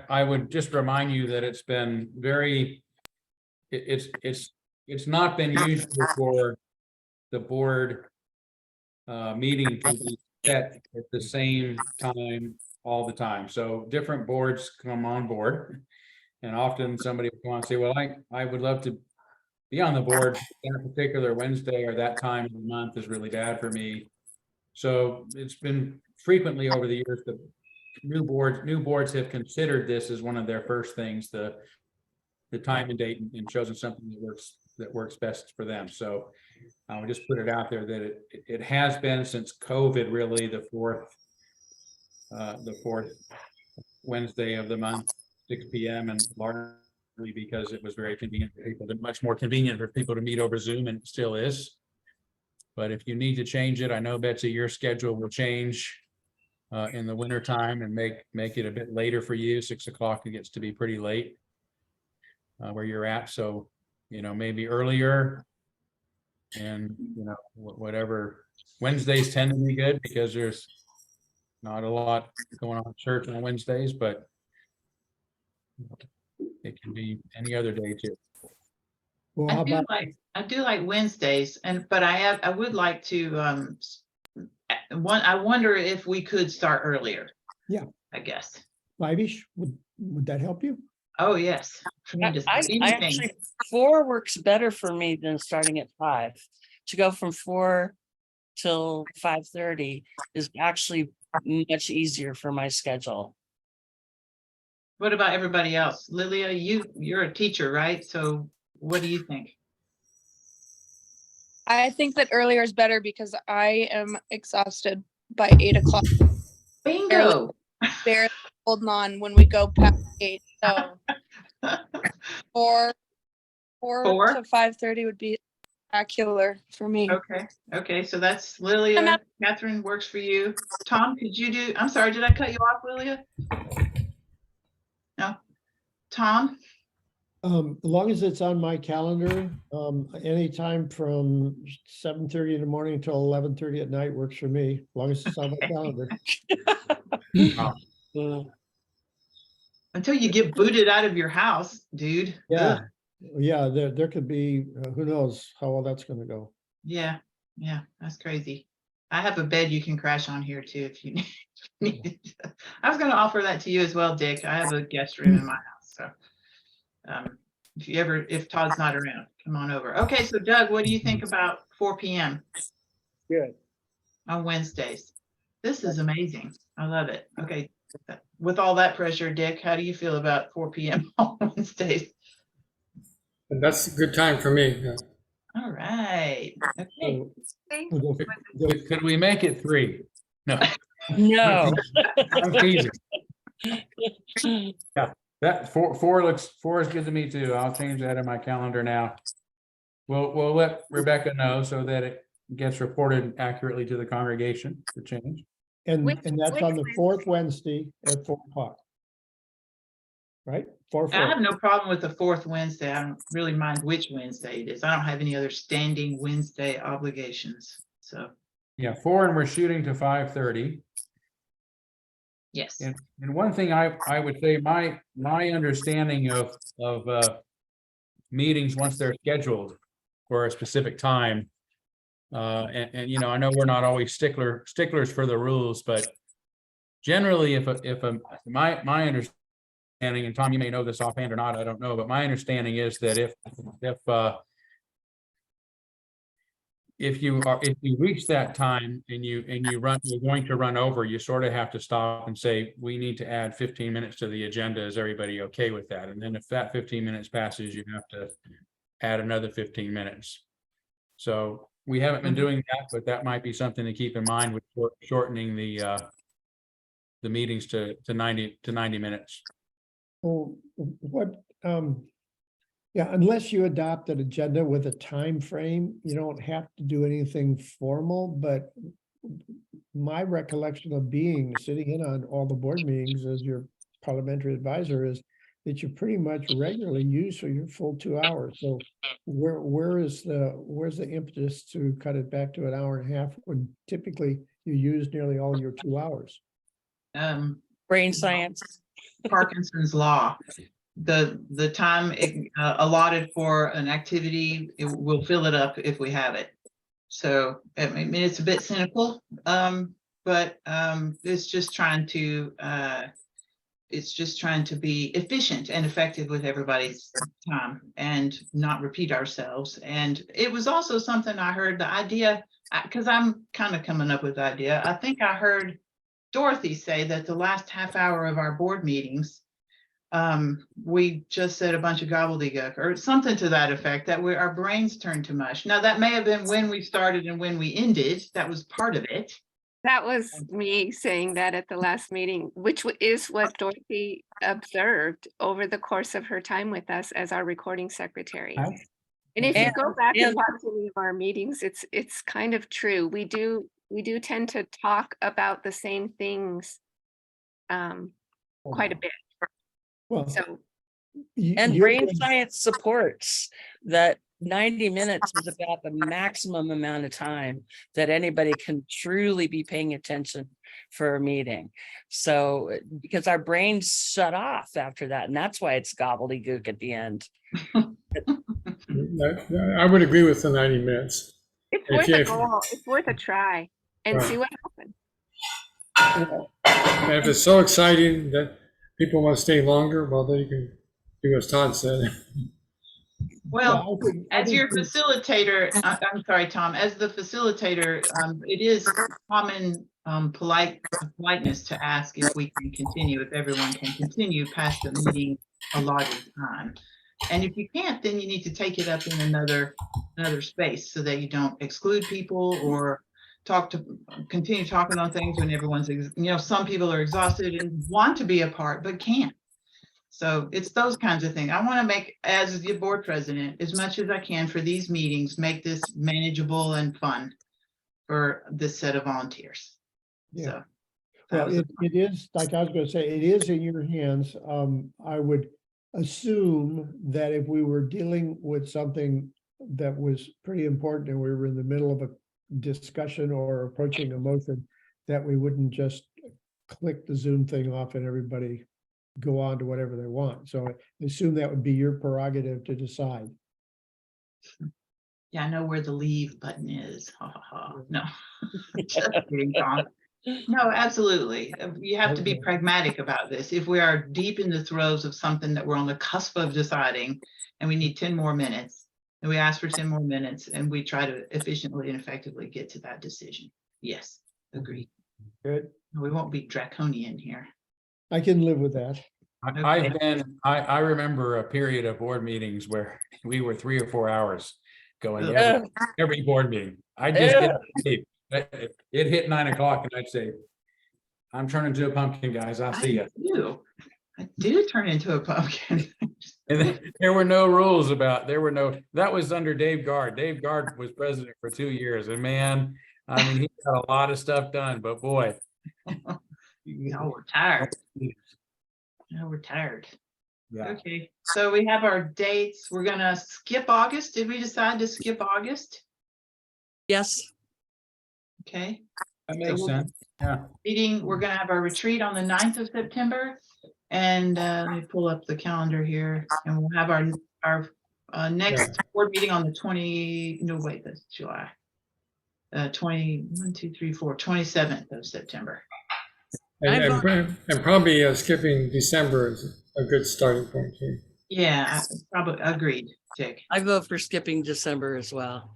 I would just remind you that it's been it's not been usual for the board meeting to be set at the same time all the time. So different boards come on board, and often somebody will come on and say, well, I would love to be on the board. That particular Wednesday or that time of the month is really bad for me. So it's been frequently over the years that new boards have considered this as one of their first things, the time and date, and chosen something that works best for them. So I'll just put it out there that it has been since COVID, really, the fourth Wednesday of the month, 6 p.m. and largely because it was very convenient for people, much more convenient for people to meet over Zoom, and it still is. But if you need to change it, I know, Betsy, your schedule will change in the winter time and make it a bit later for you. 6 o'clock, it gets to be pretty late where you're at. So, maybe earlier, and, whatever. Wednesdays tend to be good because there's not a lot going on at church on Wednesdays, but it can be any other day too. Well, how about, I do like Wednesdays, but I would like to, I wonder if we could start earlier. Yeah. I guess. 5-ish, would that help you? Oh, yes. Tremendous. I Anything. actually, 4 works better for me than starting at 5. To go from 4 till 5:30 is actually much easier for my schedule. What about everybody else? Lilia, you're a teacher, right? So what do you think? I think that earlier is better because I am exhausted by 8 o'clock. Bingo. Barely holding on when we go past 8. So 4 4? to 5:30 would be spectacular for me. Okay. So that's Lilia. Catherine works for you. Tom, could you do? I'm sorry, did I cut you off, Lilia? No. Tom? As long as it's on my calendar, anytime from 7:30 in the morning until 11:30 at night works for me, as long as it's on my calendar. Until you get booted out of your house, dude. Yeah, Ugh. yeah, there could be, who knows how all that's gonna go. Yeah, that's crazy. I have a bed you can crash on here too if you need. I was going to offer that to you as well, Dick. I have a guest room in my house, so if Todd's not around, come on over. Okay, so Doug, what do you think about 4 p.m. Good. on Wednesdays? This is amazing. I love it. Okay, with all that pressure, Dick, how do you feel about 4 p.m. on Wednesdays? And that's a good time for me. Yeah. All right. Okay. We'll go- Could we make it 3? No. No. I'm teasing. That 4 is good to me too. I'll change that in my calendar now. We'll let Rebecca know so that it gets reported accurately to the congregation for change. And Which- that's which on the 4th Wednesday at 4 o'clock. Right? 4. I have no problem with the 4th Wednesday. I don't really mind which Wednesday it is. I don't have any other standing Wednesday obligations. So, Yeah, 4, and we're shooting to 5:30. yes. And one thing I would say, my understanding of meetings once they're scheduled for a specific time. And I know we're not always sticklers for the rules, but generally my understanding, and Tom, you may know this offhand or not, I don't know, but my understanding is that if you reach that time and you're going to run over, you sort of have to stop and say, we need to add 15 minutes to the agenda. Is everybody okay with that? And then if that 15 minutes passes, you have to add another 15 minutes. So we haven't been doing that, but that might be something to keep in mind with shortening the meetings to 90 minutes. Well, unless you adopt an agenda with a time frame, you don't have to do anything formal, but my recollection of sitting in on all the board meetings as your parliamentary advisor is that you pretty much regularly use for your full 2 hours. So where's the impetus to cut it back to an hour and a half when typically you use nearly all your 2 hours? Brain science. Parkinson's law. The time allotted for an activity, it will fill it up if we have it. So I mean, it's a bit cynical, but it's just trying to be efficient and effective with everybody's time and not repeat ourselves. And it was also something I heard, the idea, because I'm kind of coming up with the idea. I think I heard Dorothy say that the last half hour of our board meetings, we just said a bunch of gobbledygook or something to that effect, that our brains turned to mush. Now, that may have been when we started and when we ended. That was part of it. That was me saying that at the last meeting, which is what Dorothy observed over the course of her time with us as our recording secretary. Right. And if you And- go back and and- watch any of our meetings, it's kind of true. We do tend to talk about the same things quite a bit. Well, So And you're brain going- science supports that 90 minutes is about the maximum amount of time that anybody can truly be paying attention for a meeting. So, because our brains shut off after that, and that's why it's gobbledygook at the end. I would agree with the 90 minutes. it's If worth you- a if- goal. It's worth a try and Right. see what happens. And if it's so exciting that people want to stay longer, well, then you can do as Todd said. Well, I as think your we- facilitator, I'm sorry, Tom, as the facilitator, it is common politeness to ask if we can continue, if everyone can continue past the meeting allotted time. And if you can't, then you need to take it up in another space so that you don't exclude people or continue talking on things when everyone's, some people are exhausted and want to be a part, but can't. So it's those kinds of things. I want to make, as the board president, as much as I can for these meetings, make this manageable and fun for this set of volunteers. Yeah. So. Well, that was it is, like I was gonna say, it is in your hands. I would assume that if we were dealing with something that was pretty important and we were in the middle of a discussion or approaching a motion, that we wouldn't just click the Zoom thing off and everybody go on to whatever they want. So I assume that would be your prerogative to decide. Yeah, I know where the leave button is. Ha ha ha. No. Just kidding, Tom. No, absolutely. You have to be Okay. pragmatic about this. If we are deep in the throes of something that we're on the cusp of deciding and we need 10 more minutes, and we ask for 10 more minutes and we try to efficiently and effectively get to that decision. Yes, agreed. Good. We won't be draconian here. I can live with that. I remember a period of board meetings where we were 3 or 4 hours going Yeah. every board meeting. I just get up and leave. It hit 9 o'clock and I'd say, I'm turning to a pumpkin, guys. I'll see you. I do turn into a pumpkin. And then there were no rules that was under Dave Guard. Dave Guard was president for 2 years and man, I mean, he got a lot of stuff done, but boy. No, we're tired. No, we're tired. Yeah. Okay, so we have our dates. We're gonna skip August. Did we decide to skip August? Yes, Okay, That makes sense. Yeah. meeting, we're gonna have our retreat on the 9th of September. And let me pull up the calendar here and we'll have our next board meeting on the that's July. 27th of September. And probably skipping December is a good starting point too. Yeah, probably agreed, Dick. I vote for skipping December as well.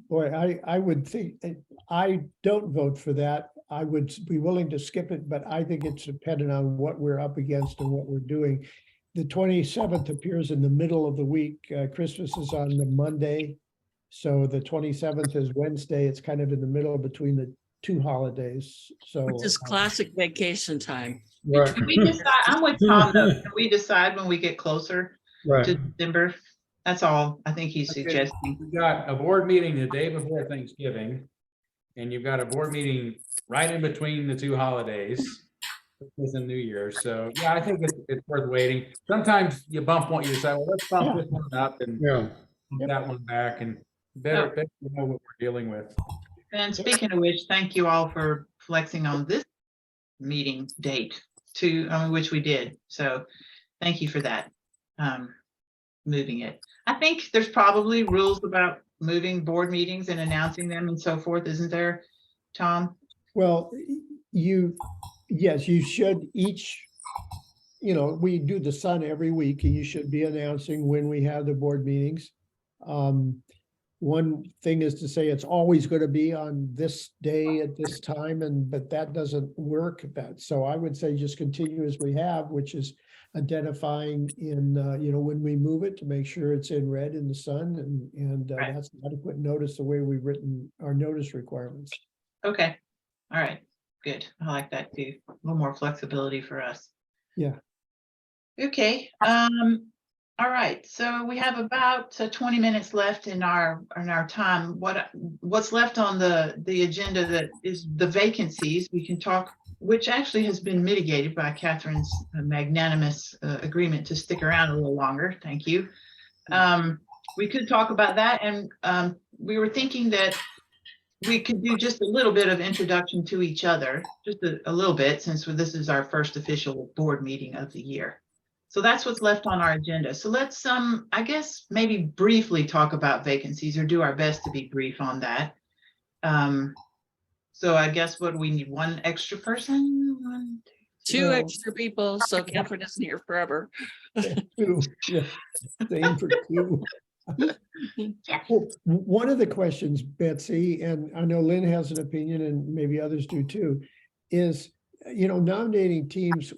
Boy, I would think, I don't vote for that. I would be willing to skip it, but I think it's dependent on what we're up against and what we're doing. The 27th appears in the middle of the week. Christmas is on the Monday. So the 27th is Wednesday. It's kind of in the middle between the two holidays. So. Which is classic vacation time. Right, Can we decide, I'm with Tom, though. Can we decide when we get closer to right. December? That's all I think he's Okay. suggesting. You've got a board meeting the day before Thanksgiving. And you've got a board meeting right in between the two holidays. Christmas and New Year. So yeah, I think it's worth waiting. Sometimes you bump one, you decide, well, let's bump this one up and Yeah, bump that one back and better to know what we're dealing with. And speaking of which, thank you all for flexing on this meeting date which we did. So thank you for that. Moving it. I think there's probably rules about moving board meetings and announcing them and so forth, isn't there, Tom? Well, yes, you should each, we do the Sun every week and you should be announcing when we have the board meetings. one thing is to say it's always going to be on this day at this time, but that doesn't work. So I would say just continue as we have, which is identifying in, when we move it to make sure it's in red in the sun, and Right. that's adequate notice the way we've written our notice requirements. Okay, all right, good. I like that too. A little more flexibility for us. Yeah. Okay, all right, so we have about 20 minutes left in our time. What's left on the agenda that is the vacancies, we can talk, which actually has been mitigated by Catherine's magnanimous agreement to stick around a little longer. Thank you. We could talk about that, and we were thinking that we could do just a little bit of introduction to each other, just a little bit, since this is our first official board meeting of the year. So that's what's left on our agenda. So let's, I guess, maybe briefly talk about vacancies, or do our best to be brief on that. So I guess what do we need? One extra person? Two Well- extra people, so Catherine isn't here forever. Two, yeah, same for two. Well, one of the questions, Betsy, and I know Lynn has an opinion and maybe others do too, is, nominating teams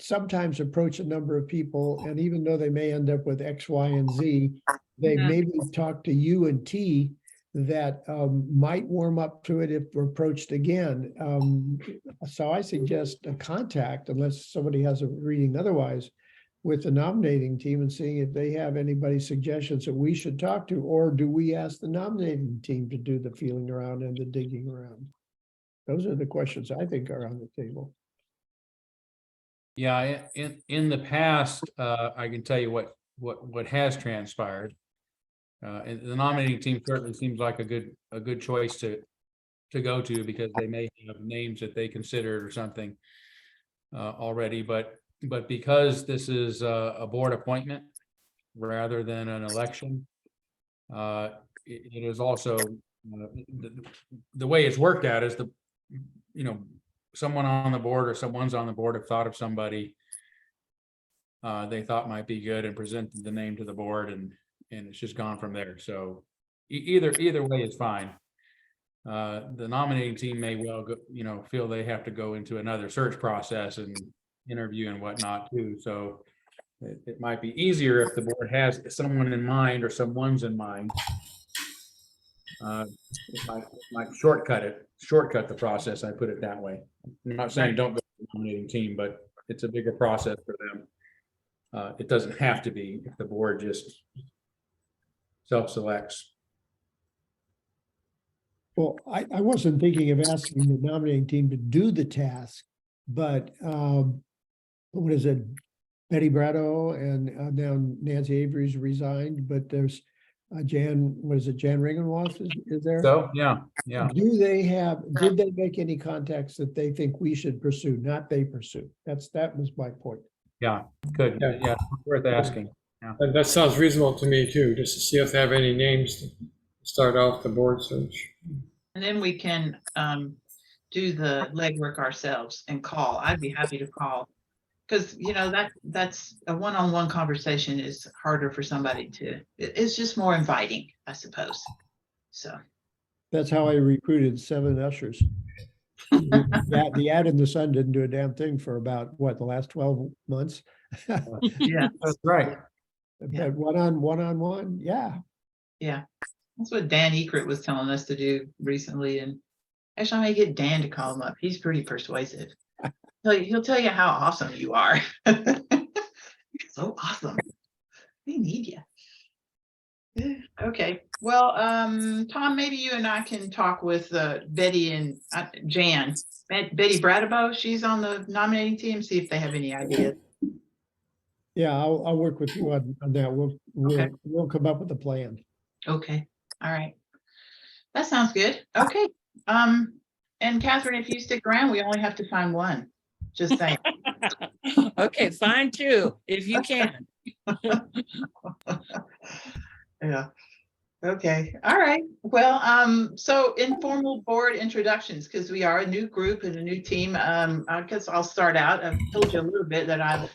sometimes approach a number of people, and even though they may end up with X, Y, and Z, they Mhm. maybe talk to U and T that might warm up to it if we're approached again. So I suggest a contact, unless somebody has a reading otherwise, with the nominating team and seeing if they have anybody suggestions that we should talk to, or do we ask the nominating team to do the feeling around and the digging around? Those are the questions I think are on the table. Yeah, in the past, I can tell you what has transpired. And the nominating team certainly seems like a good choice to go to, because they may have names that they considered or something already, but because this is a board appointment rather than an election, it is also the way it's worked out is someone on the board or someone's on the board have thought of somebody they thought might be good and presented the name to the board, and it's just gone from there. So either way is fine. The nominating team may well go, feel they have to go into another search process and interview and whatnot too. So it might be easier if the board has someone in mind or someone's in mind. It might shortcut the process. I put it that way. I'm not saying don't go to the nominating team, but it's a bigger process for them. It doesn't have to be if the board just self-selects. Well, I wasn't thinking of asking the nominating team to do the task, but what is it? Betty Brado and now Nancy Avery's resigned, but there's Jan Ringenroth is there? So, yeah. Did they make any contacts that they think we should pursue, not they pursue? That was my point. Yeah, good. Yeah. Yeah, worth asking. And that sounds reasonable to me too, just to see if they have any names to start off the board search. And then we can do the legwork ourselves and call. I'd be happy to call. Because, that's a one-on-one conversation is harder for somebody it's just more inviting, I suppose. So. That's how I recruited 7 ushers. The ad in the Sun didn't do a damn thing for about, the last 12 months? Yeah, That's right. But one-on-one, yeah. Yeah, that's what Dan Ekert was telling us to do recently. And actually, I may get Dan to call him up. He's pretty persuasive. He'll tell you how awesome you are. You're so awesome. We need you. Okay. Well, Tom, maybe you and I can talk with Betty and Jan. Betty Bradabo, she's on the nominating team, see if they have any ideas. Yeah, I'll work with you on that. We'll come up with a plan. Okay. All right. That sounds good. Okay. And Catherine, if you stick around, we only have to find one. Just saying. Okay, fine too, if you can. Yeah. Okay. All right. Well, so informal board introductions, because we are a new group and a new team. I guess I'll start out. I've told you a little bit that I've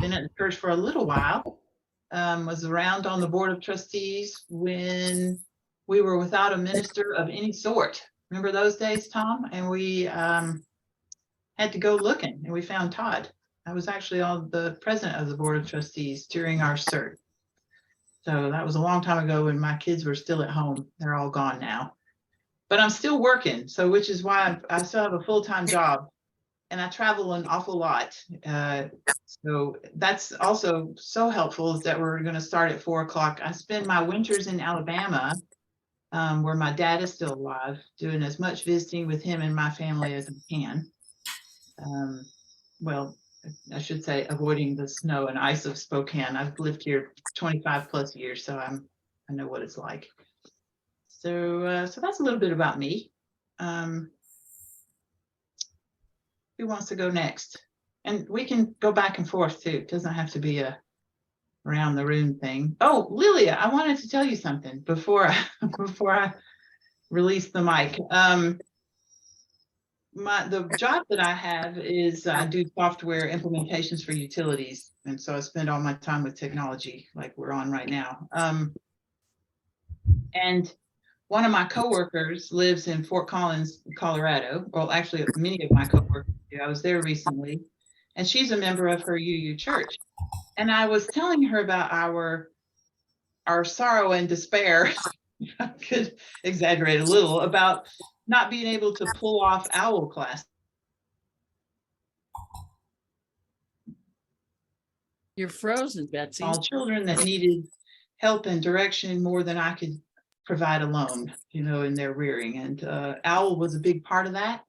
been at the church for a little while. was around on the Board of Trustees when we were without a minister of any sort. Remember those days, Tom? And we had to go looking, and we found Todd. I was actually on the president of the Board of Trustees during our search. So that was a long time ago when my kids were still at home. They're all gone now. But I'm still working, so which is why I still have a full-time job, and I travel an awful lot. So that's also so helpful, is that we're going to start at 4 o'clock. I spend my winters in Alabama, where my dad is still alive, doing as much visiting with him and my family as I can. Well, I should say avoiding the snow and ice of Spokane. I've lived here 25 plus years, so I know what it's like. So that's a little bit about me. Who wants to go next? And we can go back and forth too. It doesn't have to be a around the room thing. Oh, Lilia, I wanted to tell you something before I release the mic. The job that I have is I do software implementations for utilities, and so I spend all my time with technology, like we're on right now. And one of my coworkers lives in Fort Collins, Colorado. Well, actually, many of my coworkers do. I was there recently, and she's a member of her UU church. And I was telling her about our sorrow and despair. I could exaggerate a little about not being able to pull off OWL class. You're frozen, Betsy. All children that needed help and direction more than I could provide alone, in their rearing. And OWL was a big part of that.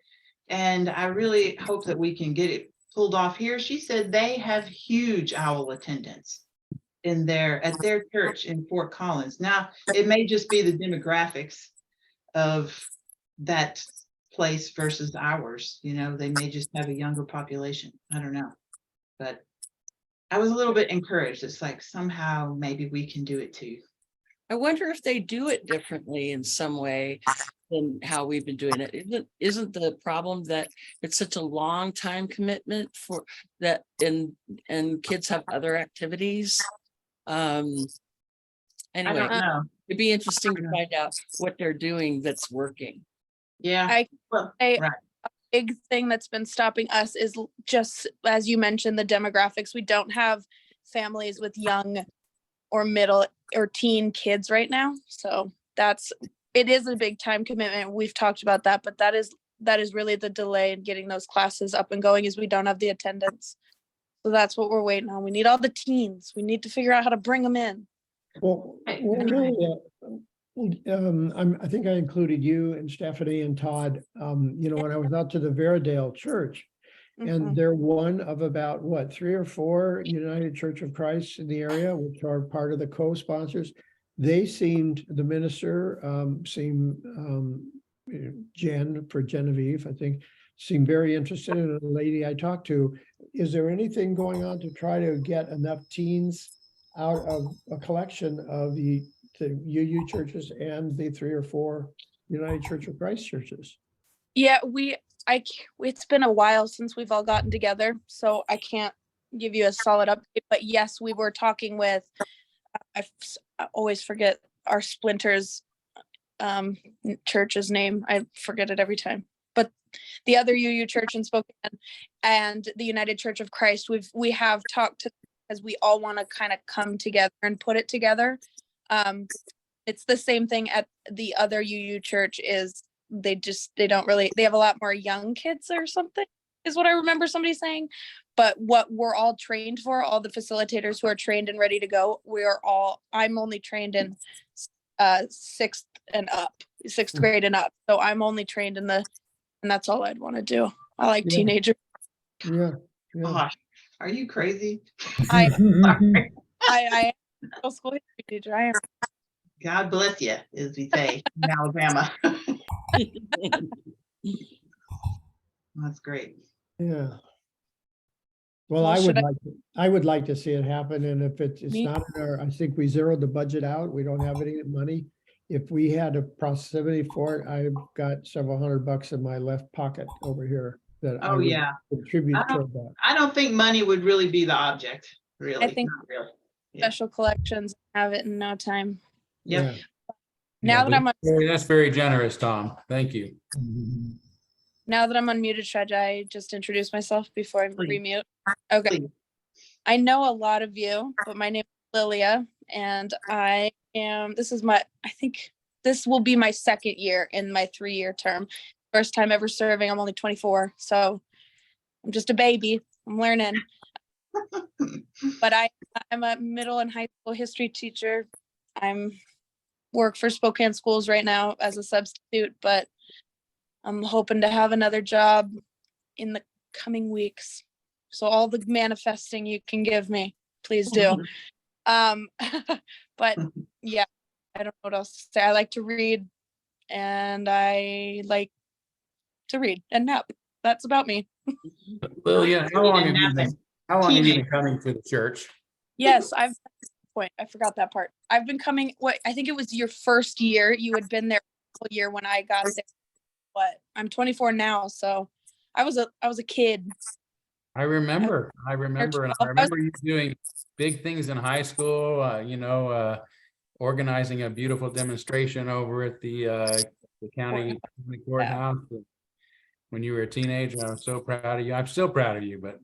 And I really hope that we can get it pulled off here. She said they have huge OWL attendance at their church in Fort Collins. Now, it may just be the demographics of that place versus ours. They may just have a younger population. I don't know. But I was a little bit encouraged. It's like somehow maybe we can do it too. I wonder if they do it differently in some way than how we've been doing it. Isn't the problem that it's such a long time commitment for that, and kids have other activities? I Anyway, don't know. it'd be interesting to find out what they're doing that's working. Yeah. Right. Right. Big thing that's been stopping us is just, as you mentioned, the demographics. We don't have families with young or middle or teen kids right now. So it is a big time commitment. We've talked about that, but that is really the delay in getting those classes up and going, is we don't have the attendance. So that's what we're waiting on. We need all the teens. We need to figure out how to bring them in. Well, I think I included you and Stephanie and Todd, when I was out to the Veradale Church. And they're one of about 3 or 4 United Church of Christ in the area, which are part of the co-sponsors. The minister Jen for Genevieve, I think, seemed very interested in a lady I talked to. Is there anything going on to try to get enough teens out of a collection of the UU churches and the 3 or 4 United Church of Christ churches? Yeah, it's been a while since we've all gotten together, so I can't give you a solid update. But yes, we were talking with, I always forget our Splinters church's name. I forget it every time. But the other UU church in Spokane and the United Church of Christ, we have talked to, because we all want to kind of come together and put it together. It's the same thing at the other UU church. Is they have a lot more young kids or something, is what I remember somebody saying. But what we're all trained for, all the facilitators who are trained and ready to go, I'm only trained in sixth grade and up. So I'm only trained in and that's all I'd want to do. I like teenagers. Yeah. Gosh, are you crazy? I am a school history teacher. I am. God bless you, as we say in Alabama. That's great. Yeah. Well, Well, I would like to see it happen, and if it's Me- not in our, I think we zeroed the budget out. We don't have any money. If we had a proximity for it, I've got several $100 in my left pocket over here that I Oh, would yeah. contribute toward that. I don't think money would really be the object, really. I think- Not really. Yeah. special collections, have it in no time. Yep. Now that I'm on, That's very generous, Tom. Thank you. now that I'm unmuted, should I just introduce myself before I Please. remute? Okay. Please. I know a lot of you, but my name is Lilia, and I think this will be my second year in my 3-year term. First time ever serving. I'm only 24, so I'm just a baby. I'm learning. But I'm a middle and high school history teacher. I'm work for Spokane Schools right now as a substitute, but I'm hoping to have another job in the coming weeks. So all the manifesting you can give me, please do. But yeah, I don't know what else to say. I like to read and I like to read and nap. That's about me. Lilia, how long have you been Teenage. coming to the church? Yes, I forgot that part. I've been coming, I think it was your first year. You had been there all year when I got there. But I'm 24 now, so I was a kid. I remember, and I 12. remember you doing big things in high school, organizing a beautiful demonstration over at the county courthouse. When you were a teenager, I was so proud of you. I'm still proud of you, but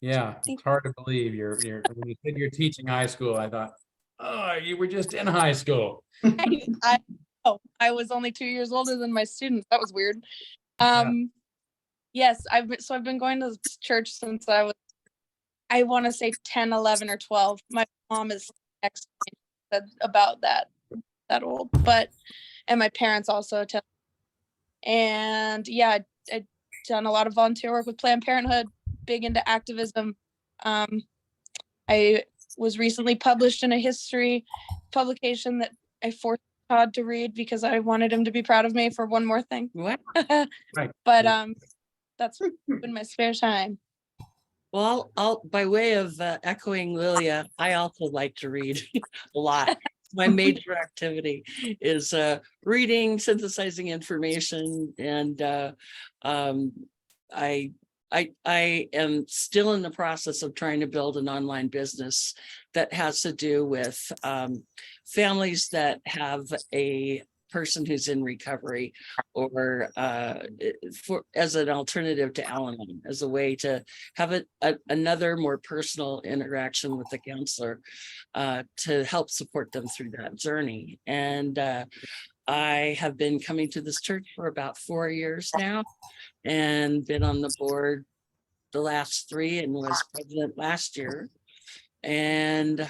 yeah, it's hard to believe when you said you're teaching high school, I thought, oh, you were just in high school. I was only 2 years older than my students. That was weird. Yeah. Yes, I've been going to church since I want to say 10, 11, or 12. My mom is about that old, and my parents also attend. And yeah, I've done a lot of volunteer work with Planned Parenthood, big into activism. I was recently published in a history publication that I forced Todd to read because I wanted him to be proud of me for one more thing. What? Right. But that's in my spare time. Well, I'll by way of echoing Lilia, I also like to read a lot. My major activity is reading, synthesizing information, and I am still in the process of trying to build an online business that has to do with families that have a person who's in recovery, or as an alternative to Al-Anon, as a way to have another more personal interaction with the counselor to help support them through that journey. And I have been coming to this church for about 4 years now, and been on the board the last 3 and was president last year. And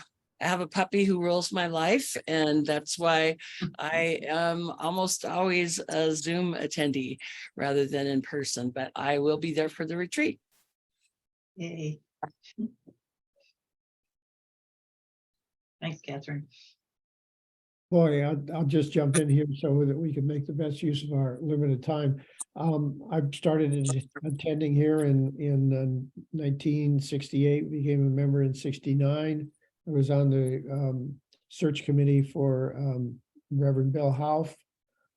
I have a puppy who rules my life, and that's why I am almost always a Zoom attendee rather than in person, but I will be there for the retreat. Yay. Thanks, Catherine. Boy, I'll just jump in here so that we can make the best use of our limited time. I've started attending here in 1968, became a member in 69. I was on the search committee for Reverend Bill Houff.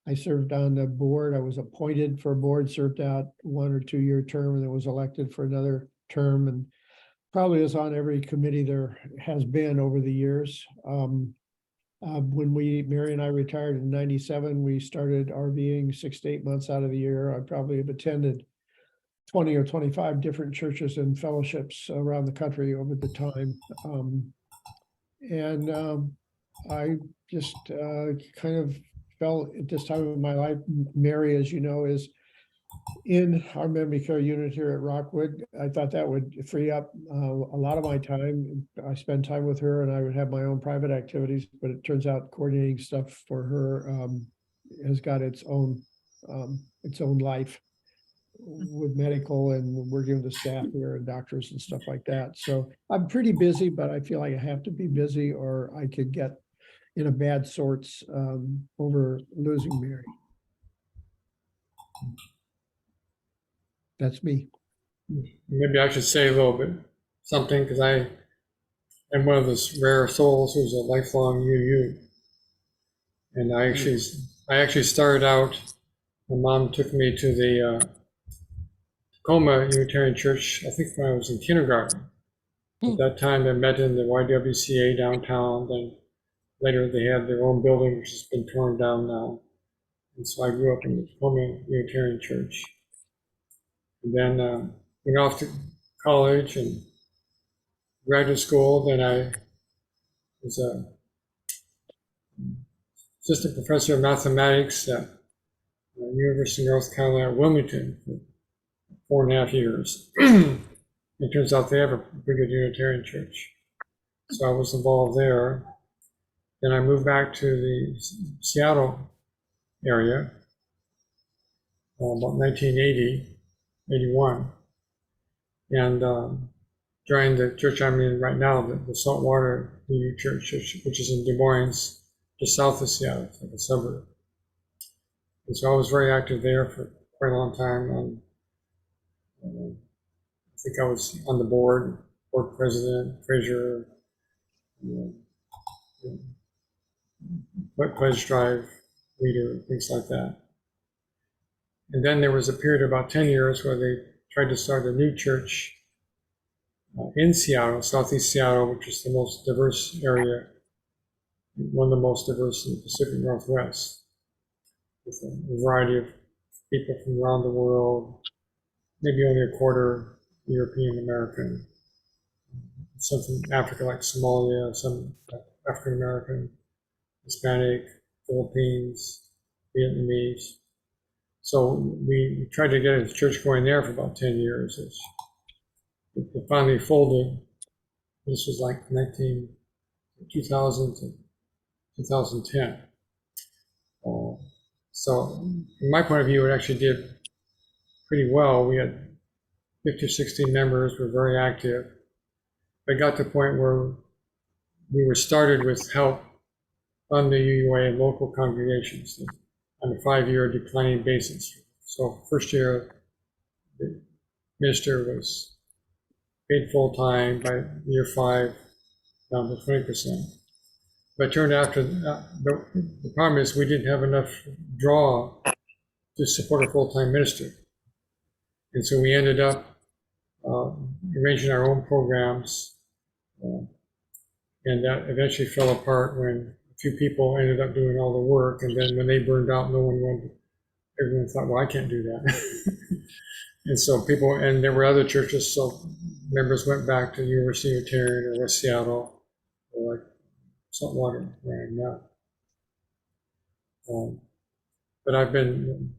I served on the board. I was appointed for a board, served out 1 or 2 year term, and then was elected for another term, and probably was on every committee there has been over the years. When Mary and I retired in 97, we started RVing 6 to 8 months out of the year. I probably have attended 20 or 25 different churches and fellowships around the country over the time. I just kind of felt at this time of my life, Mary, as you know, is in our memory care unit here at Rockwood. I thought that would free up a lot of my time. I spend time with her, and I would have my own private activities, but it turns out coordinating stuff for her has got its own life with medical and working with the staff here and doctors and stuff like that. So I'm pretty busy, but I feel like I have to be busy or I could get in a bad sorts over losing Mary. That's me. Maybe I should say a little bit something, because I am one of those rare souls who's a lifelong UU. And I actually started out, my mom took me to the Tacoma Unitarian Church, I think when I was in kindergarten. At that time, they met in the YWCA downtown, then later they had their own building, which has been torn down now. And so I grew up in the Pullman Unitarian Church. And then went off to college and graduate school. Then I was a assistant professor of mathematics at University of North Carolina at Wilmington for 4.5 years. It turns out they have a pretty good Unitarian church. So I was involved there. Then I moved back to the Seattle area about 1980, 81. And joined the church I'm in right now, the Saltwater UU Church, which is in Des Moines, just south of Seattle, it's like a suburb. And so I was very active there for quite a long time. I think I was on the board president, treasurer, pledge drive leader, things like that. And then there was a period of about 10 years where they tried to start a new church in Seattle, Southeast Seattle, which is the most diverse area, one of the most diverse in the Pacific Northwest, with a variety of people from around the world, maybe only a quarter European American, some from Africa like Somalia, some African American, Hispanic, Philippines, Vietnamese. So we tried to get a church going there for about 10 years. It finally folded. This was like 2000 to 2010. So from my point of view, it actually did pretty well. We had 50 or 60 members, were very active. But got to the point where we were started with help on the UUA and local congregations on a 5-year declining basis. So first year, the minister was paid full-time. By year 5, down to 20%. But it turned out the problem is we didn't have enough draw to support a full-time minister. And so we ended up arranging our own programs, and that eventually fell apart when a few people ended up doing all the work, and then when they burned out, everyone thought, well, I can't do that. And so and there were other churches, so members went back to University of Unitarian or West Seattle, or like Saltwater, where I'm now. But I've been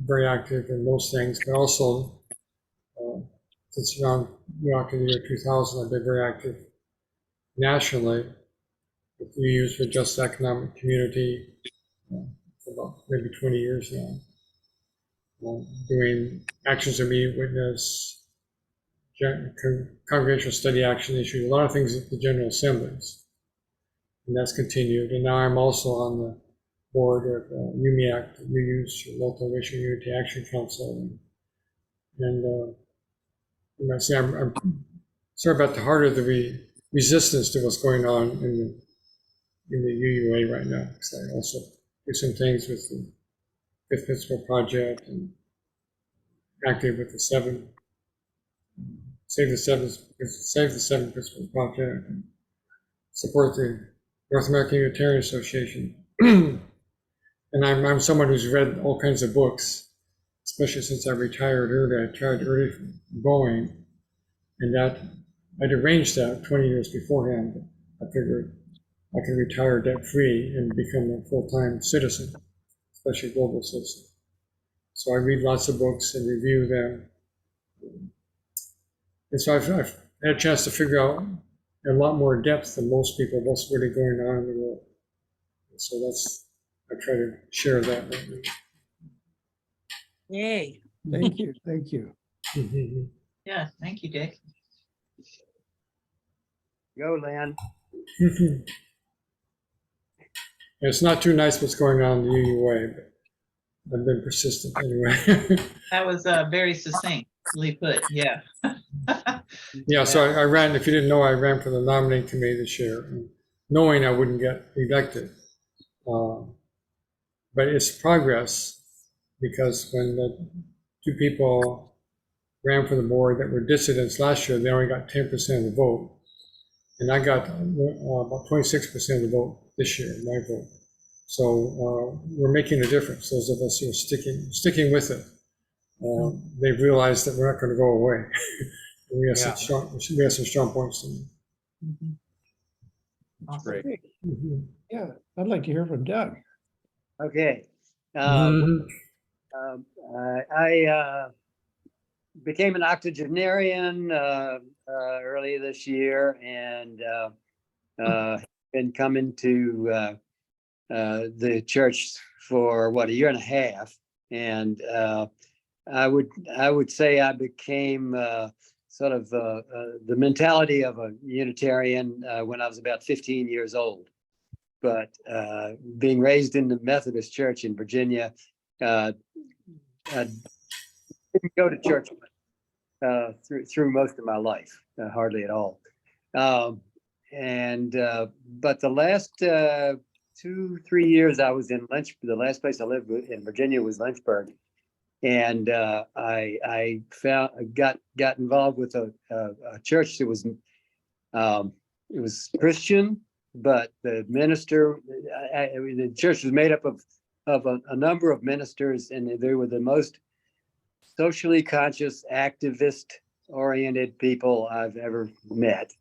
very active in most things, but also since around after the year 2000, I've been very active nationally with UUs for Just Economic Community for about maybe 20 years now. Doing actions of immediate witness, congregational study action issues, a lot of things at the General Assemblies. And that's continued. And now I'm also on the board of UMIAC, UU's Multiracial Unity Action Council. And I say I'm sorry about the heart of the resistance to what's going on in the UUA right now, because I also do some things with the Fifth Principle Project and active with the Save the Seven Principle Project, and support the North American Unitarian Association. And I'm someone who's read all kinds of books, especially since I retired early. I tried early going, and that I'd arranged that 20 years beforehand. I figured I could retire debt-free and become a full-time citizen, especially global citizen. So I read lots of books and review them. And so I've had a chance to figure out in a lot more depth than most people what's really going on in the world. And so I try to share that with you. Yay. Thank you, thank you. Yeah, thank you, Dick. Go, Lynn. It's not too nice what's going on in the UUA, but I've been persistent anyway. That was very succinctly put, yeah. Yeah, so I ran, if you didn't know, I ran for the nominating committee this year, knowing I wouldn't get elected. But it's progress, because when the 2 people ran for the board that were dissidents last year, they only got 10% of the vote. And I got about 26% of the vote this year, my vote. So we're making a difference, those of us who are sticking with it. They've realized that we're not going to go away. We have some strong points. Mhm. Awesome. Great. Yeah, I'd like to hear from Doug. Okay. Mhm. I became an octogenarian early this year and been coming to the church for what, a year and a half. And I would say I became sort of the mentality of a Unitarian when I was about 15 years old. But being raised in the Methodist Church in Virginia, I didn't go to church through most of my life, hardly at all. But the last 2-3 years I was in the last place I lived in Virginia was Lynchburg. And I got involved with a church that was it was Christian, but the minister, the church was made up of a number of ministers, and they were the most socially conscious, activist-oriented people I've ever met.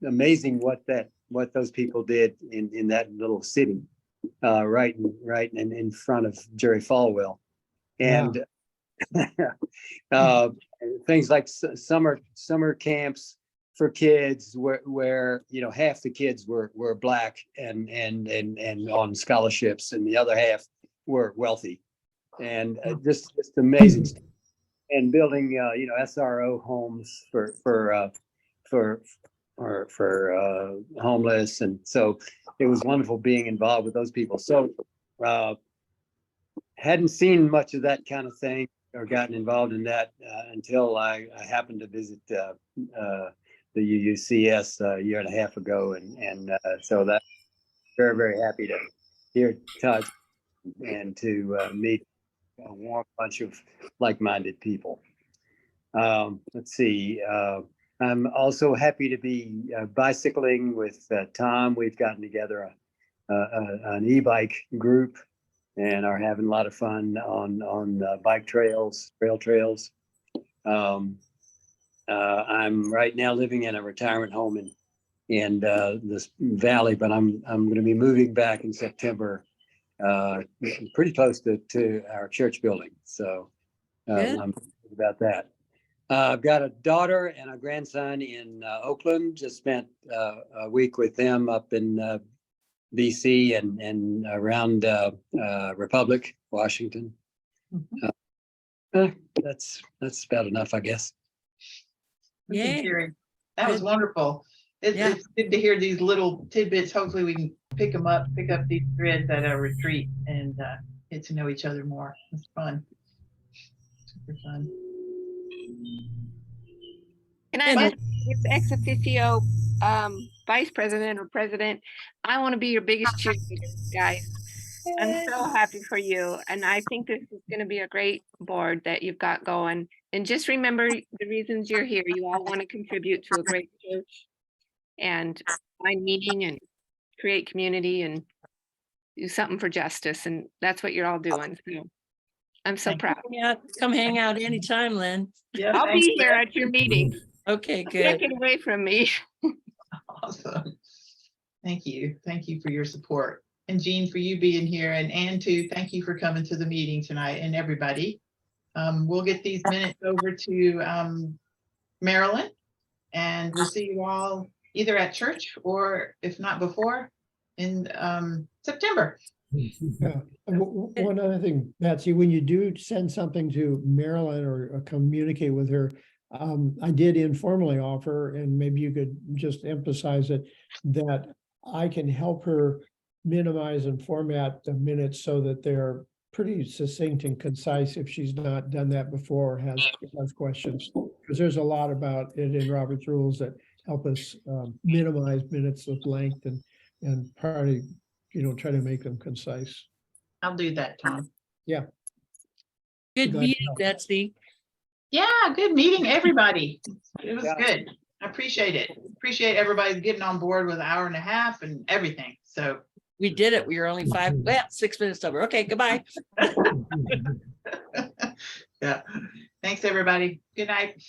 Amazing what those people did in that little city, right in front of Jerry Falwell. And things like summer camps for kids where half the kids were Black and on scholarships, and the other half were wealthy, and just amazing stuff. And building SRO homes for homeless, and so it was wonderful being involved with those people. So hadn't seen much of that kind of thing or gotten involved in that until I happened to visit the UUCS a year and a half ago, and so that very, very happy to hear Todd and to meet a warm bunch of like-minded people. Let's see. I'm also happy to be bicycling with Tom. We've gotten together an e-bike group and are having a lot of fun on bike trails, trail trails. I'm right now living in a retirement home in this valley, but I'm going to be moving back in September, pretty close to our church building. So I'm excited about that. I've got a daughter and a grandson in Oakland. Just spent a week with them up in BC and around Republic, Washington. That's about enough, I guess. Thank you, Jerry. That was wonderful. It's good to hear these little tidbits. Hopefully we can pick up these threads at our retreat and get to know each other more. It's fun. Super fun. Can I just, if ex officio vice president or president, I want to be your biggest cheerleader, guys. I'm so happy for you. And I think this is going to be a great board that you've got going. And just remember the reasons you're here. You all want to contribute to a great church and find meaning and create community and do something for justice. And that's what you're all doing. So I'm so proud. Come hang out anytime, Lynn. Yeah, I'll thanks, be here Brett. at your meetings. Okay, Can't good. get away from me. Awesome. Thank you. Thank you for your support. And Jean, for you being here, and Ann too, thank you for coming to the meeting tonight, and everybody. We'll get these minutes over to Marilyn, and we'll see you all either at church or if not before in September. Yeah. And one other thing, Patsy, when you do send something to Marilyn or communicate with her, I did informally offer, and maybe you could just emphasize it, that I can help her minimize and format the minutes so that they're pretty succinct and concise if she's not done that before or has questions. Because there's a lot about it in Robert's rules that help us minimize minutes of length and probably, try to make them concise. I'll do that, Tom. Yeah. Good Glad to meeting, help. Betsy. Yeah, good meeting everybody. It was good. I appreciate it. Appreciate everybody getting on board with an hour and a half and everything. So, We did it. We were only 6 minutes over. Okay, goodbye. yeah. Thanks, everybody. Good night.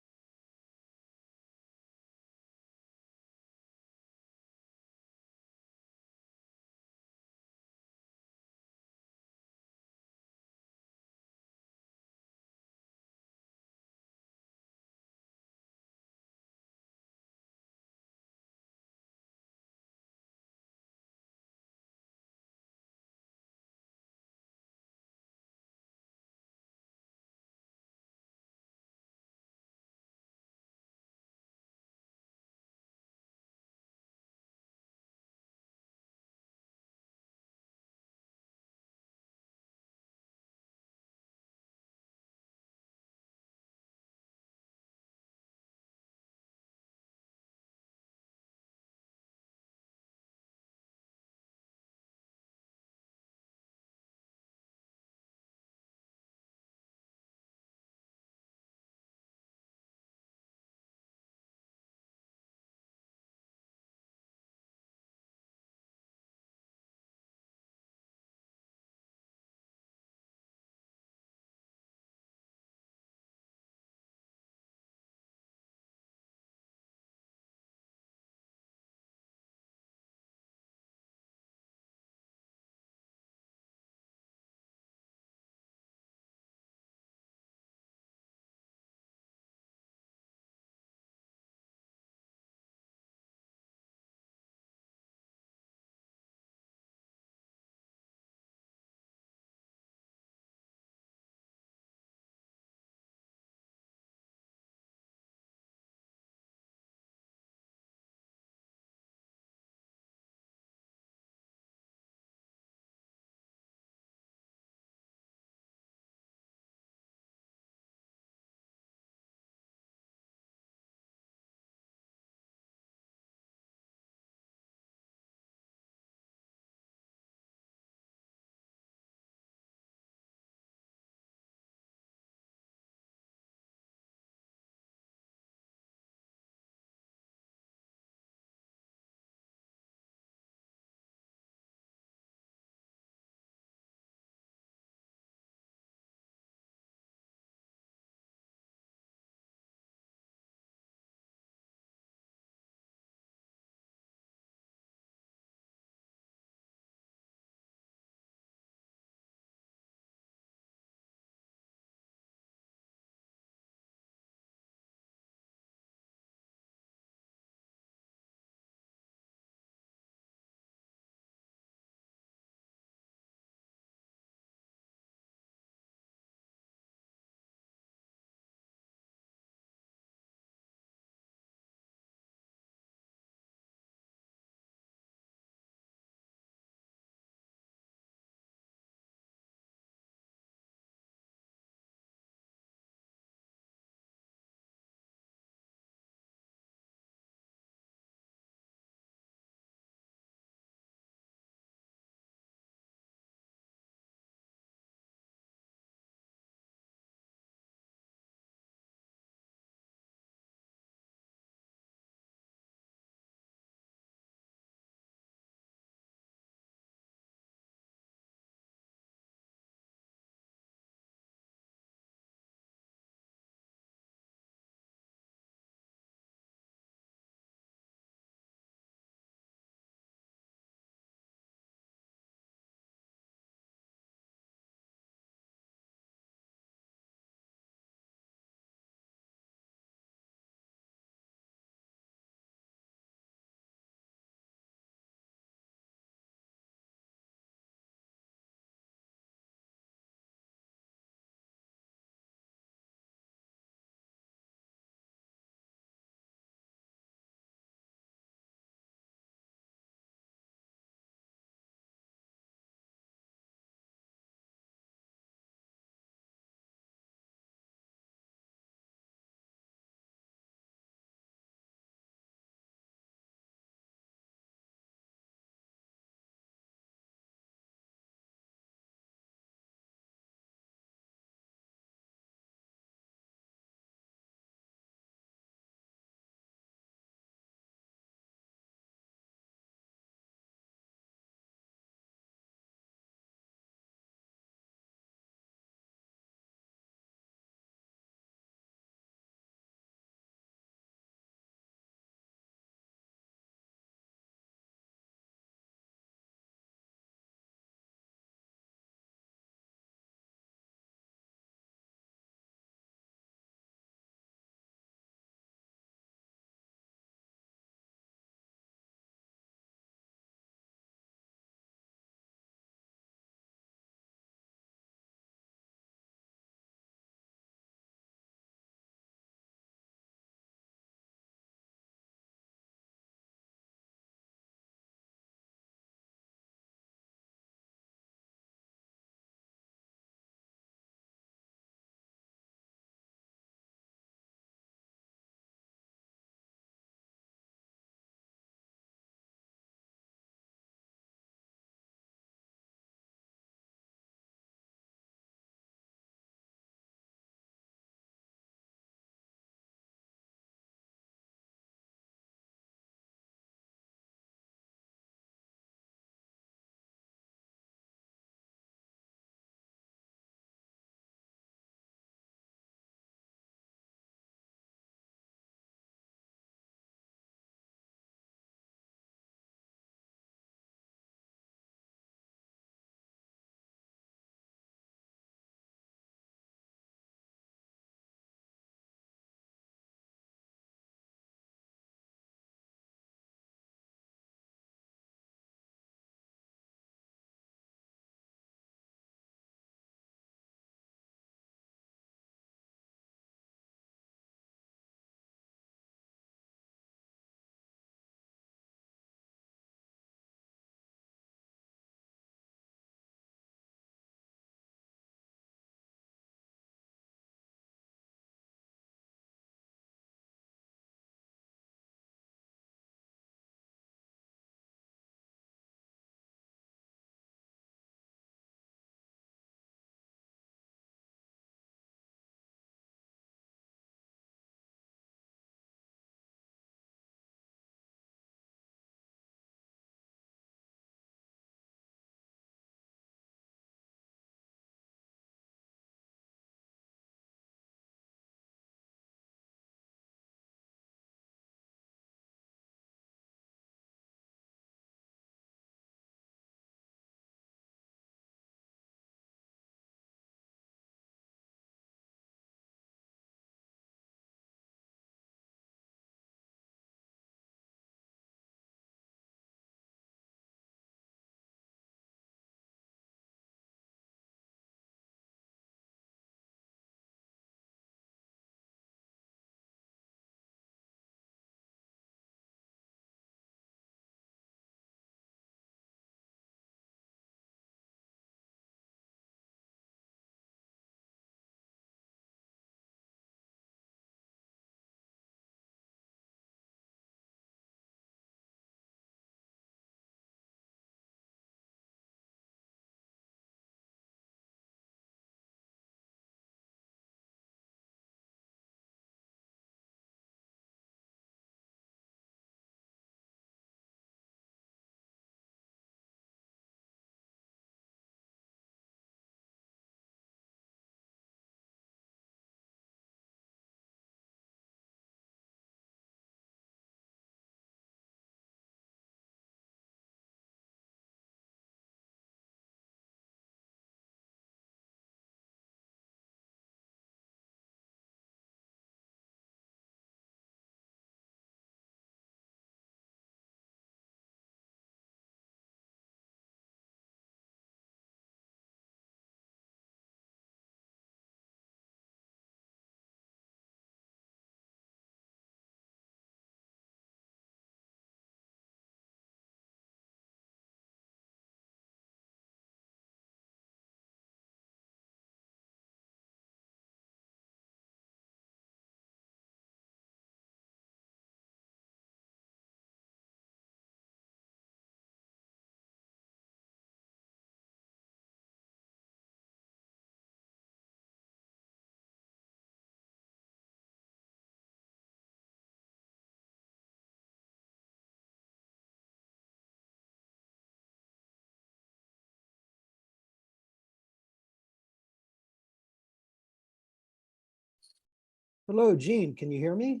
Hello, Gene, can you hear me?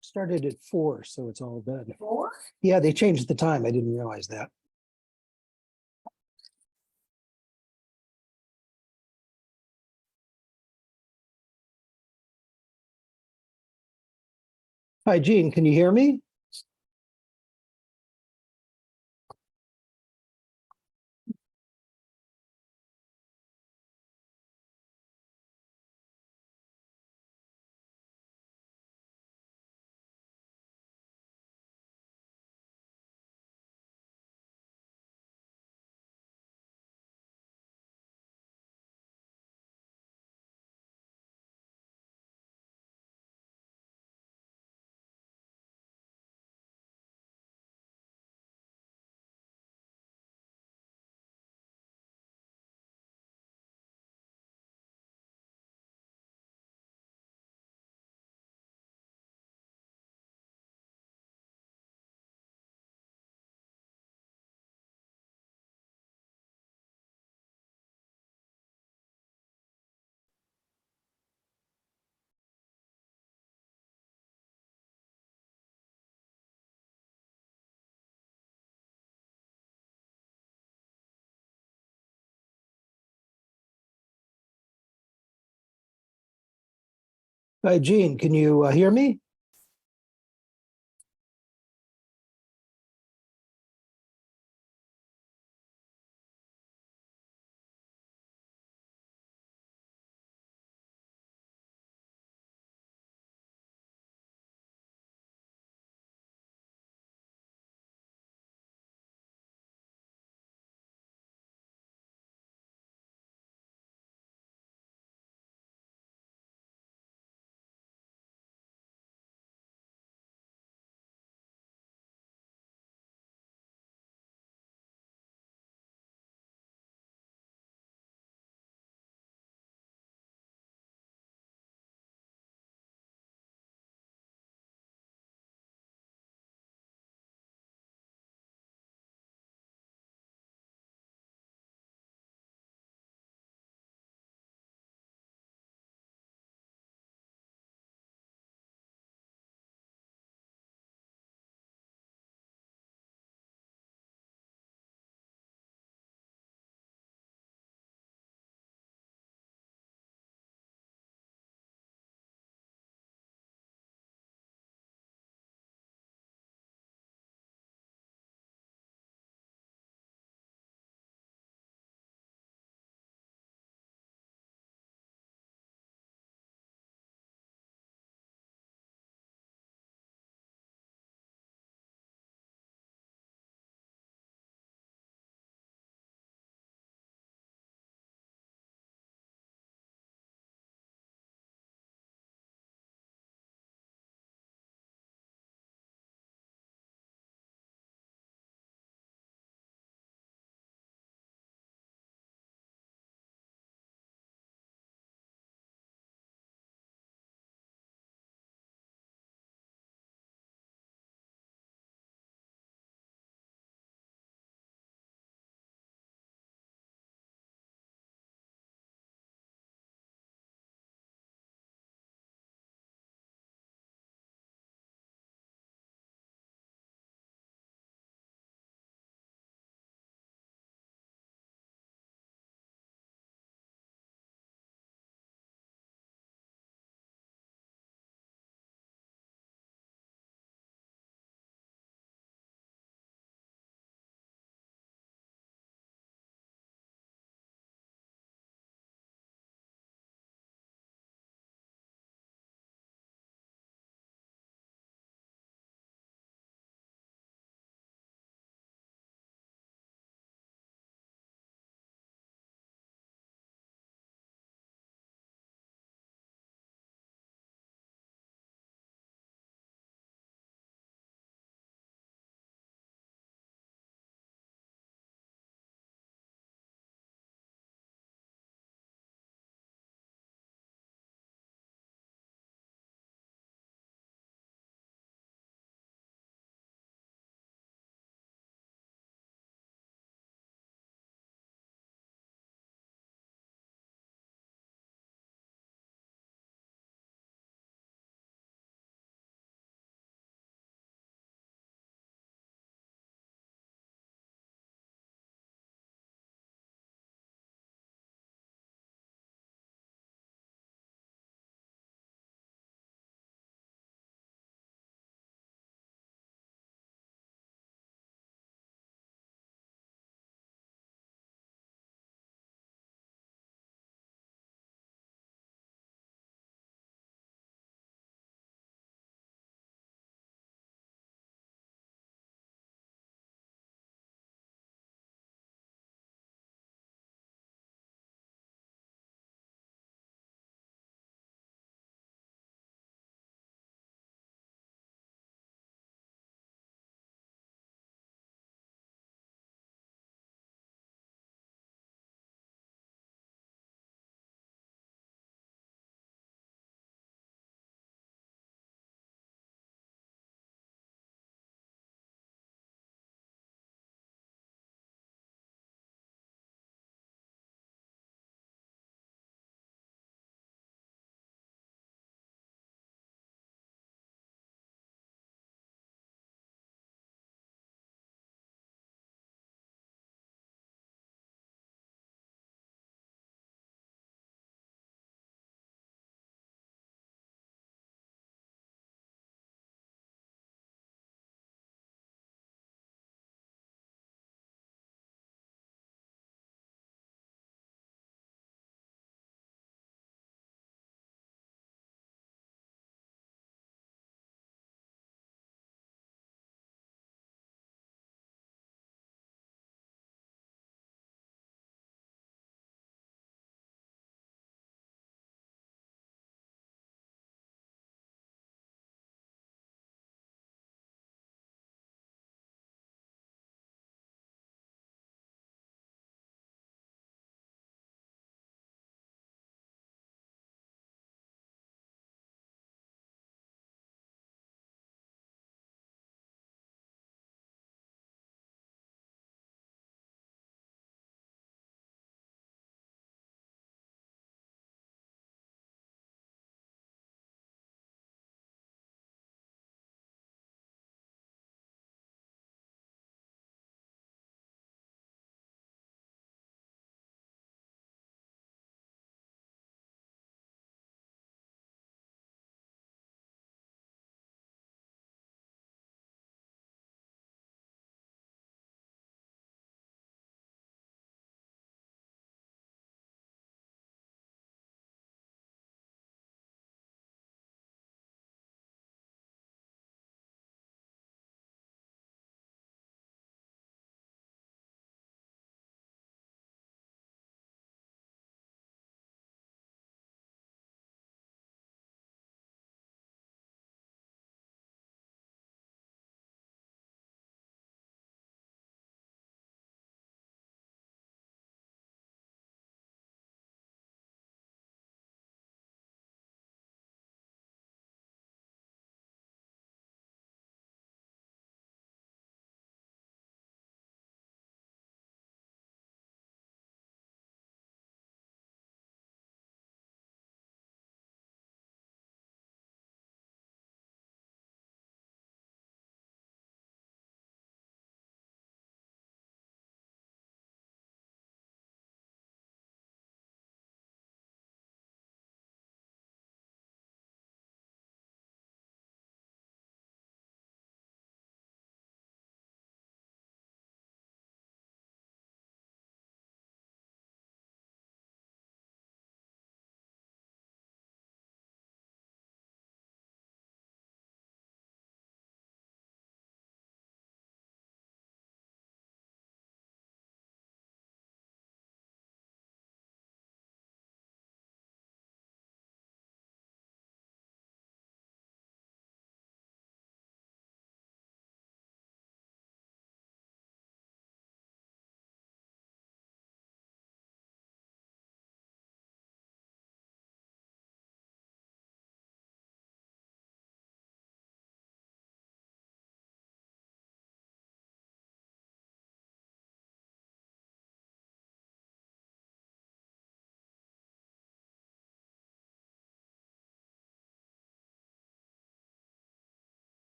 Started at 4, so it's all done. 4? Yeah, they changed the time. I didn't realize that. Hi, Gene, can you hear me? Hi, Gene, can you hear me?